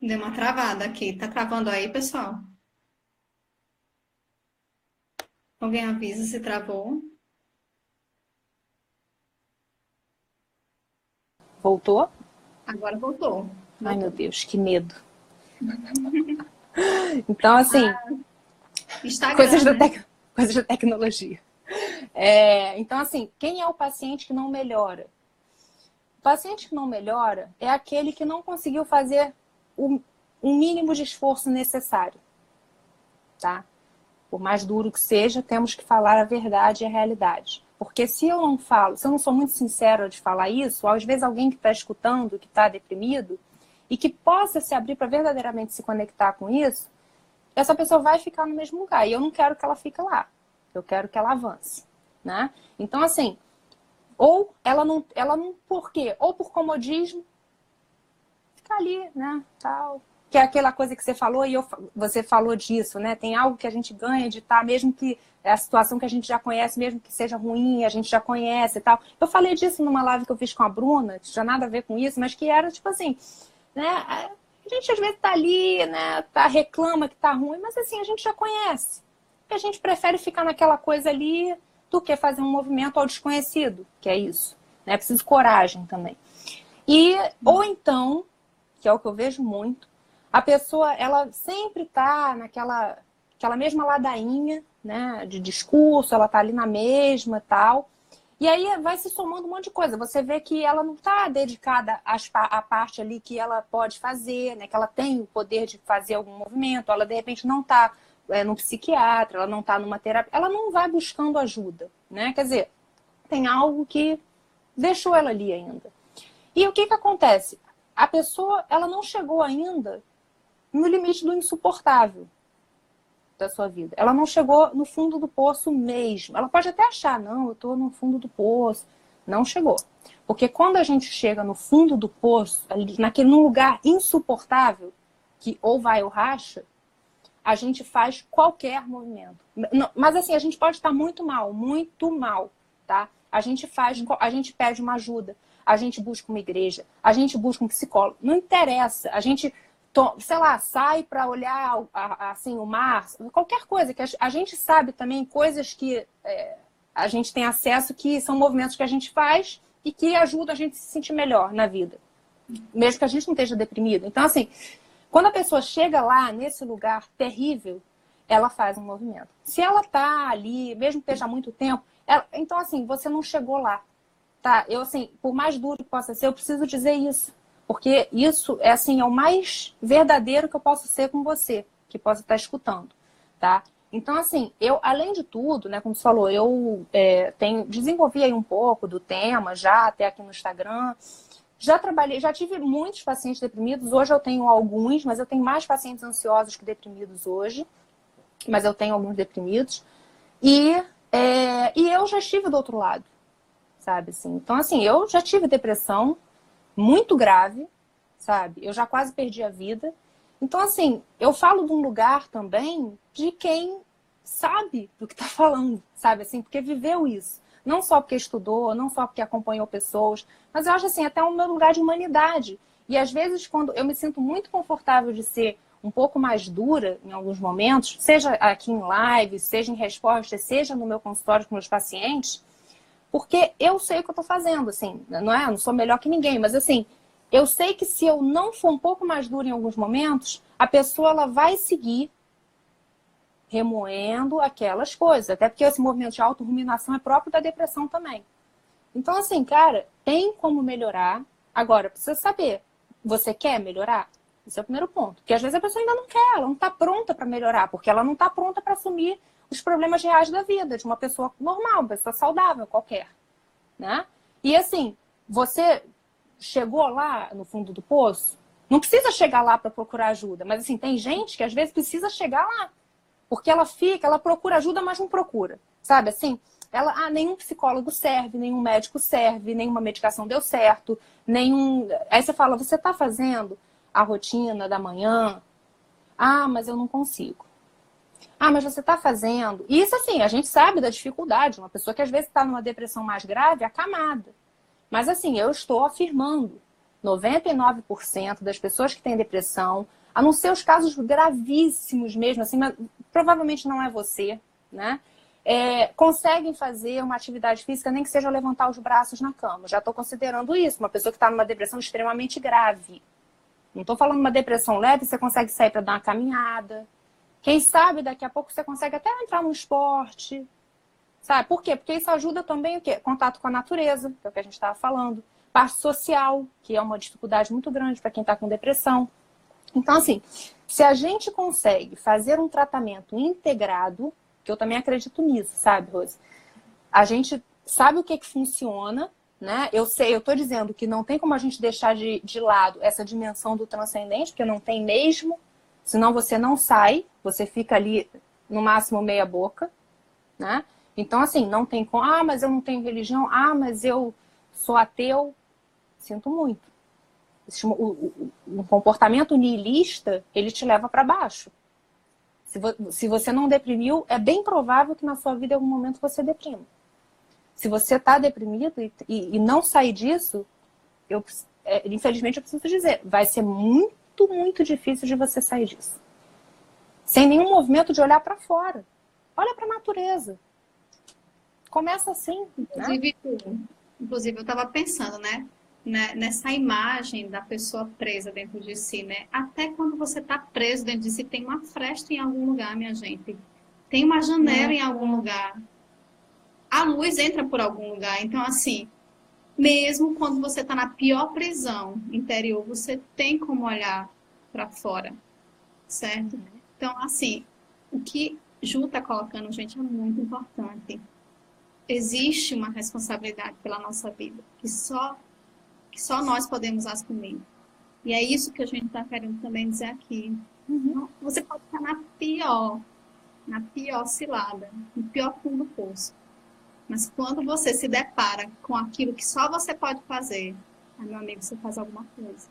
Deu uma travada aqui. Tá travando aí, pessoal? Alguém avisa se travou? Voltou? Agora voltou. Ai, meu Deus, que medo. Então, assim, Instagram, coisas da tecnologia. Então, assim, quem é o paciente que não melhora? O paciente que não melhora é aquele que não conseguiu fazer o mínimo de esforço necessário, tá? Por mais duro que seja, temos que falar a verdade e a realidade. Porque se eu não falo, se eu não sou muito sincera de falar isso, às vezes alguém que está escutando, que está deprimido, e que possa se abrir para verdadeiramente se conectar com isso, essa pessoa vai ficar no mesmo lugar. E eu não quero que ela fique lá. Eu quero que ela avance, né? Então, assim, ou ela não, por quê? Ou por comodismo, ficar ali, né, tal. Que é aquela coisa que você falou e você falou disso, né? Tem algo que a gente ganha de estar, mesmo que é a situação que a gente já conhece, mesmo que seja ruim, a gente já conhece e tal. Eu falei disso numa live que eu fiz com a Bruna, que tinha nada a ver com isso, mas que era tipo assim, né? A gente às vezes tá ali, né? Reclama que tá ruim, mas assim, a gente já conhece. E a gente prefere ficar naquela coisa ali do que fazer um movimento ao desconhecido, que é isso. Né? É preciso coragem também. Ou então, que é o que eu vejo muito, a pessoa, ela sempre tá naquela mesma ladainha, né, de discurso, ela tá ali na mesma e tal. E aí vai se somando um monte de coisa. Você vê que ela não tá dedicada à parte ali que ela pode fazer, né, que ela tem o poder de fazer algum movimento, ela de repente não tá num psiquiatra, ela não tá numa terapia, ela não vai buscando ajuda, né? Quer dizer, tem algo que deixou ela ali ainda. E o que que acontece? A pessoa, ela não chegou ainda no limite do insuportável da sua vida. Ela não chegou no fundo do poço mesmo. Ela pode até achar, não, eu estou no fundo do poço. Não chegou. Porque quando a gente chega no fundo do poço, ali, num lugar insuportável, que ou vai ou racha, a gente faz qualquer movimento. Mas assim, a gente pode estar muito mal, tá? A gente pede uma ajuda, a gente busca uma igreja, a gente busca um psicólogo. Não interessa, a gente sei lá, sai para olhar assim, o mar, qualquer coisa, que a gente sabe também coisas que a gente tem acesso, que são movimentos que a gente faz e que ajudam a gente a se sentir melhor na vida, mesmo que a gente não esteja deprimido. Então, assim, quando a pessoa chega lá, nesse lugar terrível, ela faz um movimento. Se ela tá ali, mesmo que esteja há muito tempo, então, assim, você não chegou lá, tá? Eu, assim, por mais duro que possa ser, eu preciso dizer isso. Porque isso é assim, é o mais verdadeiro que eu posso ser com você, que possa estar escutando, tá? Então, assim, eu, além de tudo, né, como você falou, eu desenvolvi aí um pouco do tema já, até aqui no Instagram. Já tive muitos pacientes deprimidos, hoje eu tenho alguns, mas eu tenho mais pacientes ansiosos que deprimidos hoje, mas eu tenho alguns deprimidos. E eu já estive do outro lado, sabe? Assim, então, assim, eu já tive depressão muito grave, sabe? Eu já quase perdi a vida. Então, assim, eu falo de um lugar também de quem sabe do que tá falando, sabe? Assim, porque viveu isso. Não só porque estudou, não só porque acompanhou pessoas, mas eu acho, assim, até o meu lugar de humanidade. E, às vezes, quando eu me sinto muito confortável de ser um pouco mais dura em alguns momentos, seja aqui em live, seja em resposta, seja no meu consultório com meus pacientes, porque eu sei o que eu tô fazendo, assim, não sou melhor que ninguém, mas assim, eu sei que se eu não for um pouco mais dura em alguns momentos, a pessoa ela vai seguir remoendo aquelas coisas, até porque esse movimento de autorruminação é próprio da depressão também. Então, assim, cara, tem como melhorar. Agora, precisa saber, você quer melhorar? Esse é o primeiro ponto. Porque às vezes a pessoa ainda não quer, ela não está pronta para melhorar, porque ela não está pronta para assumir os problemas reais da vida de uma pessoa normal, uma pessoa saudável qualquer, né? E assim, você chegou lá no fundo do poço, não precisa chegar lá para procurar ajuda, mas assim, tem gente que às vezes precisa chegar lá, porque ela procura ajuda, mas não procura, sabe? Assim, nenhum psicólogo serve, nenhum médico serve, nenhuma medicação deu certo, Aí você fala, você está fazendo a rotina da manhã? Ah, mas eu não consigo. Ah, mas você está fazendo... E isso assim, a gente sabe da dificuldade, uma pessoa que às vezes está numa depressão mais grave, acamada. Mas assim, eu estou afirmando, 99% das pessoas que têm depressão, a não ser os casos gravíssimos mesmo, assim, mas provavelmente não é você, né? Conseguem fazer uma atividade física, nem que seja levantar os braços na cama. Já estou considerando isso, uma pessoa que está numa depressão extremamente grave. Não estou falando de uma depressão leve, você consegue sair para dar uma caminhada. Quem sabe daqui a pouco você consegue até entrar no esporte. Sabe? Por quê? Porque isso ajuda também o quê? Contato com a natureza, que é o que a gente estava falando. Parte social, que é uma dificuldade muito grande para quem está com depressão. Então, assim, se a gente consegue fazer um tratamento integrado, que eu também acredito nisso, sabe, Rose? A gente sabe o que funciona, né? Eu estou dizendo que não tem como a gente deixar de lado essa dimensão do transcendente, porque não tem mesmo, senão você não sai, você fica ali no máximo meia boca, né? Então, assim, não tem como, mas eu não tenho religião, mas eu sou ateu. Sinto muito. Um comportamento nihilista, ele te leva para baixo. Se você não deprimiu, é bem provável que na sua vida, em algum momento, você deprima. Se você está deprimido e não sair disso, infelizmente eu preciso dizer, vai ser muito, muito difícil de você sair disso. Sem nenhum movimento de olhar para fora. Olha para a natureza. Começa assim. Inclusive, eu estava pensando, né? Nessa imagem da pessoa presa dentro de si, né? Até quando você está preso dentro de si, tem uma fresta em algum lugar, minha gente. Tem uma janela em algum lugar. A luz entra por algum lugar. Então, assim, mesmo quando você está na pior prisão interior, você tem como olhar para fora, certo? Então, assim, o que Ju está colocando, gente, é muito importante. Existe uma responsabilidade pela nossa vida, que só nós podemos assumir. E é isso que a gente está querendo também dizer aqui. Você pode estar na pior cilada, no pior fundo do poço. Mas quando você se depara com aquilo que só você pode fazer, meu amigo, você faz alguma coisa.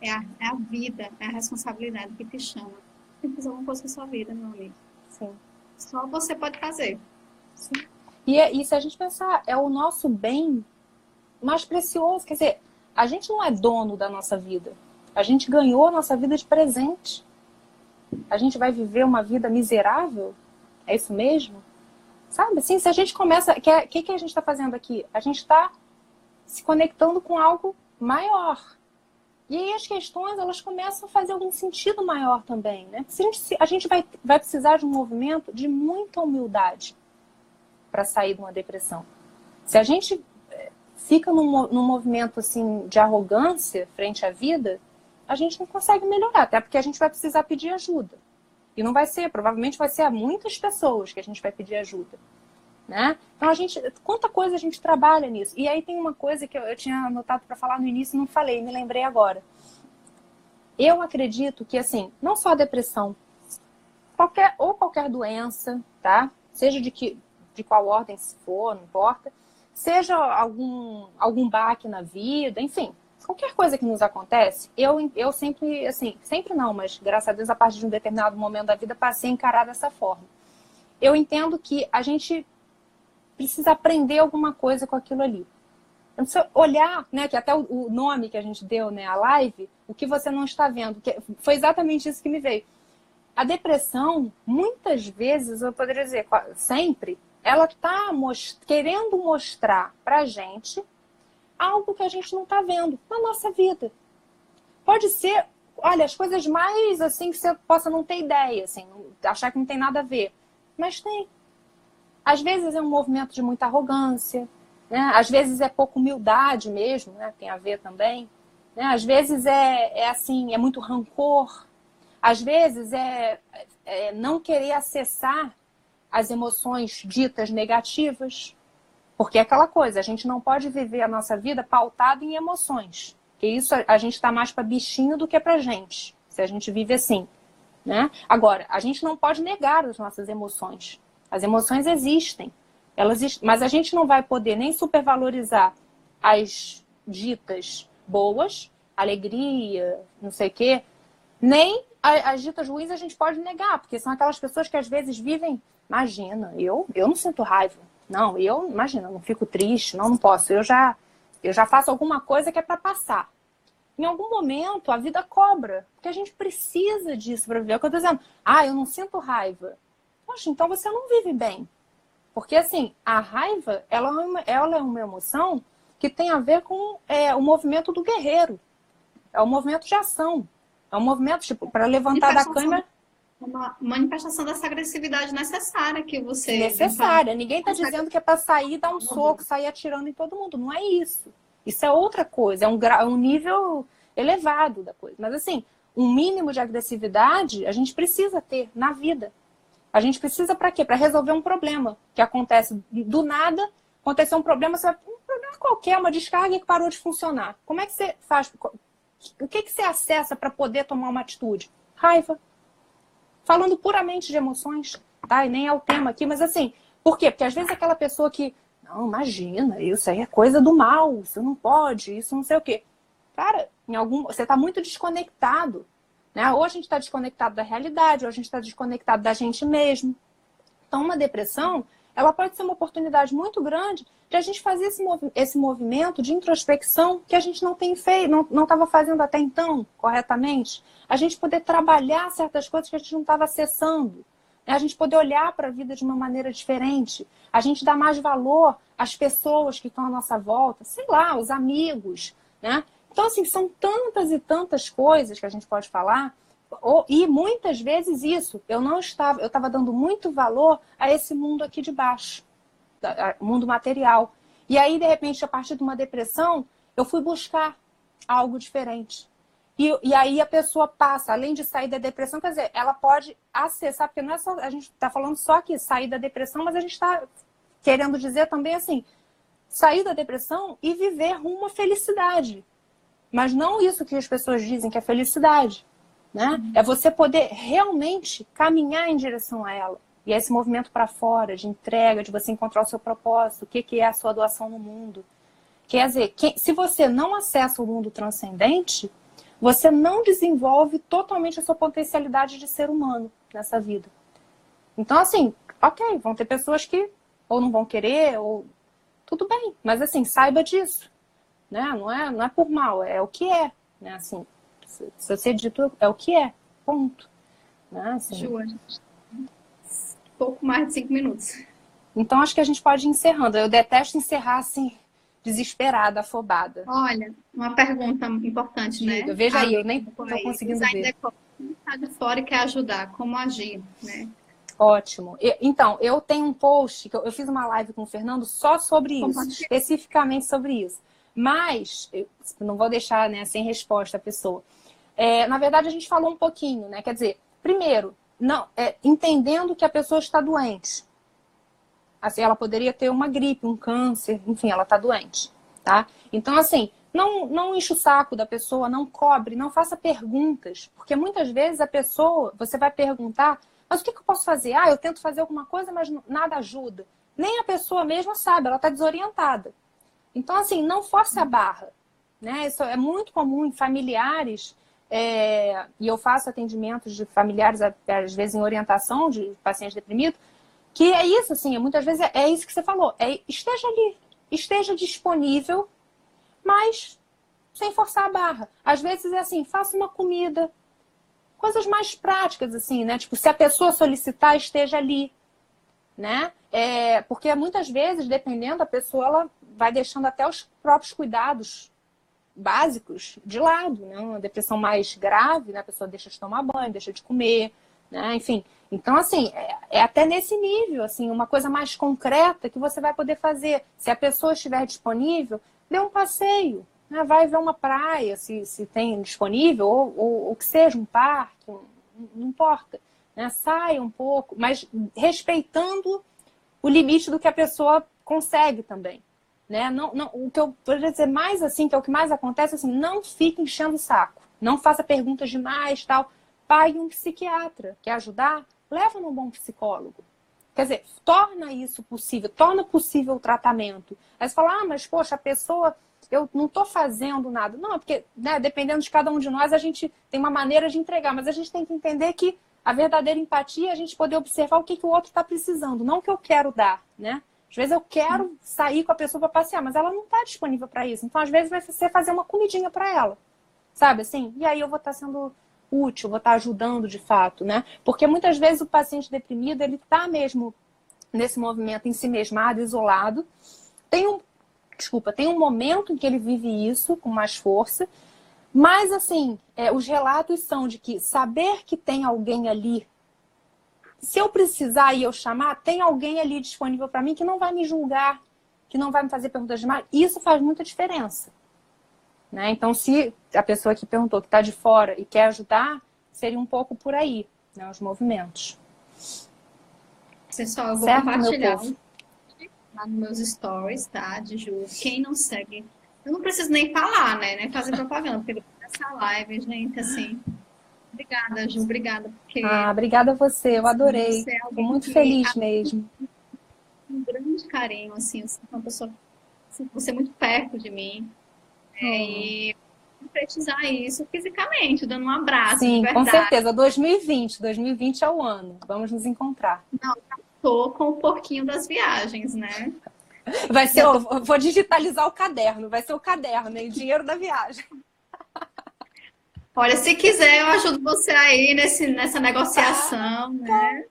É a vida, é a responsabilidade que te chama. Você tem que fazer alguma coisa com a sua vida, meu amigo. Sim. Só você pode fazer. Sim. E se a gente pensar, é o nosso bem mais precioso. Quer dizer, a gente não é dono da nossa vida. A gente ganhou a nossa vida de presente. A gente vai viver uma vida miserável? É isso mesmo? Sabe, assim, se a gente começa... O que a gente está fazendo aqui? A gente está se conectando com algo maior. E aí as questões, elas começam a fazer algum sentido maior também, né? A gente vai precisar de um movimento de muita humildade para sair de uma depressão. Se a gente fica num movimento assim, de arrogância frente à vida, a gente não consegue melhorar, até porque a gente vai precisar pedir ajuda. E não vai ser, provavelmente vai ser a muitas pessoas que a gente vai pedir ajuda. Né? Então, quanta coisa a gente trabalha nisso. E aí tem uma coisa que eu tinha anotado para falar no início e não falei, me lembrei agora. Eu acredito que, assim, não só a depressão, qualquer doença, tá? Seja de qual ordem se for, não importa, seja algum baque na vida, enfim, qualquer coisa que nos acontece, eu sempre, assim, sempre não, mas graças a Deus, a partir de um determinado momento da vida, passei a encarar dessa forma. Eu entendo que a gente precisa aprender alguma coisa com aquilo ali. Então, se olhar, né, que até o nome que a gente deu, né, a live, o que você não está vendo, que foi exatamente isso que me veio. A depressão, muitas vezes, eu poderia dizer, sempre, ela está querendo mostrar pra gente algo que a gente não está vendo na nossa vida. Pode ser, olha, as coisas mais assim que você possa não ter ideia, assim, achar que não tem nada a ver. Mas tem. Às vezes é um movimento de muita arrogância, né? Às vezes é pouca humildade mesmo, né? Tem a ver também. né? Às vezes é assim, é muito rancor. Às vezes é não querer acessar as emoções ditas negativas. Porque é aquela coisa, a gente não pode viver a nossa vida pautada em emoções. Porque isso a gente está mais para bichinho do que para gente, se a gente vive assim, né? Agora, a gente não pode negar as nossas emoções. As emoções existem. Mas a gente não vai poder nem supervalorizar as ditas boas, alegria, não sei o quê, nem as ditas ruins a gente pode negar, porque são aquelas pessoas que às vezes vivem, imagina, eu não sinto raiva. Não, imagina, não fico triste, não posso. Eu já faço alguma coisa que é para passar. Em algum momento, a vida cobra, porque a gente precisa disso para viver. É o que eu estou dizendo. Eu não sinto raiva. Poxa, então você não vive bem. Porque, assim, a raiva, ela é uma emoção que tem a ver com o movimento do guerreiro. É o movimento de ação. É um movimento, tipo, para levantar da cama. Uma manifestação dessa agressividade necessária que você... Necessária. Ninguém está dizendo que é para sair, dar um soco, sair atirando em todo mundo. Não é isso. Isso é outra coisa. É um nível elevado da coisa. Mas, assim, um mínimo de agressividade a gente precisa ter na vida. A gente precisa para quê? Para resolver um problema que acontece do nada. Aconteceu um problema qualquer, uma descarga que parou de funcionar. Como é que você faz? O que você acessa para poder tomar uma atitude? Raiva. Falando puramente de emoções, tá? E nem é o tema aqui, mas assim, por quê? Porque às vezes aquela pessoa que, não, imagina, isso aí é coisa do mal, isso não pode, isso não sei o quê. Cara, você está muito desconectado, né? Ou a gente está desconectado da realidade, ou a gente está desconectado da gente mesmo. Então, uma depressão, ela pode ser uma oportunidade muito grande de a gente fazer esse movimento de introspecção que a gente não tem feito, não estava fazendo até então corretamente. A gente poder trabalhar certas coisas que a gente não estava acessando. A gente poder olhar para a vida de uma maneira diferente. A gente dar mais valor às pessoas que estão à nossa volta. Sei lá, os amigos, né? Então, assim, são tantas e tantas coisas que a gente pode falar. E muitas vezes isso, eu estava dando muito valor a esse mundo aqui de baixo, mundo material. E aí, de repente, a partir de uma depressão, eu fui buscar algo diferente. E aí a pessoa passa, além de sair da depressão, quer dizer, ela pode acessar, porque não é só, a gente está falando só que sair da depressão, mas a gente está querendo dizer também assim, sair da depressão e viver rumo à felicidade. Mas não isso que as pessoas dizem que é felicidade. Né? É você poder realmente caminhar em direção a ela. E é esse movimento para fora, de entrega, de você encontrar o seu propósito, o que é a sua doação no mundo. Quer dizer, se você não acessa o mundo transcendente, você não desenvolve totalmente a sua potencialidade de ser humano nessa vida. Então, assim, ok, vão ter pessoas que ou não vão querer, ou tudo bem. Mas, assim, saiba disso. Né? Não é por mal, é o que é. Né? Assim, se você dito é o que é, ponto. Né? Assim. Ju, pouco mais de 5 minutos. Então, acho que a gente pode ir encerrando. Eu detesto encerrar assim, desesperada, afobada. Olha, uma pergunta importante, né? Veja aí, eu nem estou conseguindo ver. Está de fora e quer ajudar, como agir, né? Ótimo. Então, eu tenho um post, que eu fiz uma live com o Fernando só sobre isso, especificamente sobre isso. Mas, eu não vou deixar, né, sem resposta a pessoa. Na verdade, a gente falou um pouquinho, né? Quer dizer, primeiro, entendendo que a pessoa está doente. Assim, ela poderia ter uma gripe, um câncer, enfim, ela está doente, tá? Então, assim, não enche o saco da pessoa, não cobre, não faça perguntas. Porque muitas vezes a pessoa, você vai perguntar, mas o que eu posso fazer? Eu tento fazer alguma coisa, mas nada ajuda. Nem a pessoa mesma sabe, ela está desorientada. Então, assim, não force a barra. Né? Isso é muito comum em familiares, e eu faço atendimentos de familiares, às vezes em orientação de pacientes deprimidos, que é isso, assim, muitas vezes é isso que você falou, esteja ali, esteja disponível, mas sem forçar a barra. Às vezes é assim, faça uma comida, coisas mais práticas, assim, né? Tipo, se a pessoa solicitar, esteja ali, né? Porque muitas vezes, dependendo, a pessoa ela vai deixando até os próprios cuidados básicos de lado, né? Uma depressão mais grave, né? A pessoa deixa de tomar banho, deixa de comer, né? Enfim, então assim, é até nesse nível, assim, uma coisa mais concreta que você vai poder fazer. Se a pessoa estiver disponível, dê um passeio, né? Vai ver uma praia, se tem disponível, ou que seja um parque, não importa. Né? Saia um pouco, mas respeitando o limite do que a pessoa consegue também. Né? O que eu poderia dizer mais assim, que é o que mais acontece, assim, não fique enchendo o saco. Não faça perguntas demais, tal. Pague um psiquiatra. Quer ajudar? Leva num bom psicólogo. Quer dizer, torna isso possível, torna possível o tratamento. Aí você fala, mas poxa, a pessoa, eu não estou fazendo nada. Não, porque né, dependendo de cada um de nós, a gente tem uma maneira de entregar, mas a gente tem que entender que a verdadeira empatia é a gente poder observar o que o outro está precisando, não o que eu quero dar, né? Às vezes eu quero sair com a pessoa para passear, mas ela não está disponível para isso. Então, às vezes, vai ser fazer uma comidinha para ela, sabe assim? E aí eu vou estar sendo útil, vou estar ajudando de fato, né? Porque muitas vezes o paciente deprimido, ele está mesmo nesse movimento ensimesmado, isolado. Tem um momento em que ele vive isso com mais força, mas assim, os relatos são de que saber que tem alguém ali, se eu precisar e eu chamar, tem alguém ali disponível para mim que não vai me julgar, que não vai me fazer perguntas demais, isso faz muita diferença. Né? Então, se a pessoa que perguntou, que está de fora e quer ajudar, seria um pouco por aí, né, os movimentos. Pessoal, eu vou compartilhar lá nos meus stories, tá, de Ju. Quem não segue, eu não preciso nem falar, né, nem fazer propaganda, porque depois dessa live, gente, assim, obrigada, Ju, obrigada. Porque, obrigada a você, eu adorei, estou muito feliz mesmo. Um grande carinho, assim, uma pessoa, assim, você é muito perto de mim, e concretizar isso fisicamente, dando um abraço. Sim, de verdade. Com certeza. 2020 é o ano. Vamos nos encontrar. Não, tô com um pouquinho das viagens, né? Vai ser, vou digitalizar o caderno. Vai ser o caderno, né? O dinheiro da viagem. Olha, se quiser, eu ajudo você aí nessa negociação, né?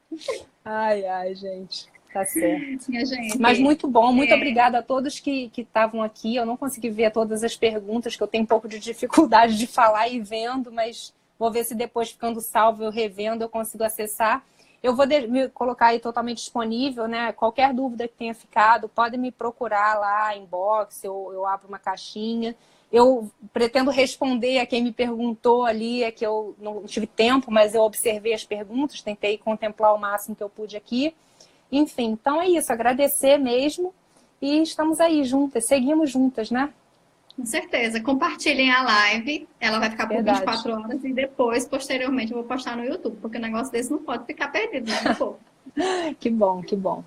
Ai, gente. Tá certo. Minha gente, mas muito bom, muito obrigada a todos que estavam aqui. Eu não consegui ver todas as perguntas, que eu tenho um pouco de dificuldade de falar e vendo, mas vou ver se depois, ficando salvo, eu revendo, eu consigo acessar. Eu vou me colocar aí totalmente disponível, né? Qualquer dúvida que tenha ficado, pode me procurar lá, inbox, eu abro uma caixinha. Eu pretendo responder a quem me perguntou ali, é que eu não tive tempo, mas eu observei as perguntas, tentei contemplar o máximo que eu pude aqui. Enfim, então é isso, agradecer mesmo e estamos aí juntas, seguimos juntas, né? Com certeza, compartilhem a live, ela vai ficar por 24 horas e depois, posteriormente, eu vou postar no YouTube, porque o negócio desse não pode ficar perdido, né? Que bom, que bom.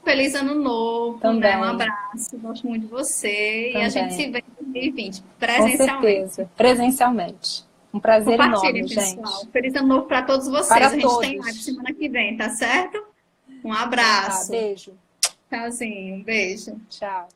Feliz ano novo, também. Né? Um abraço, gosto muito de você também. E a gente se vê em 2020, presencialmente. Com certeza, presencialmente. Um prazer enorme, pessoal. gente. Feliz ano novo para todos vocês. Para a gente todos. tem live semana que vem, tá certo? Um abraço. Beijo. Tchauzinho. Beijo. Tchau.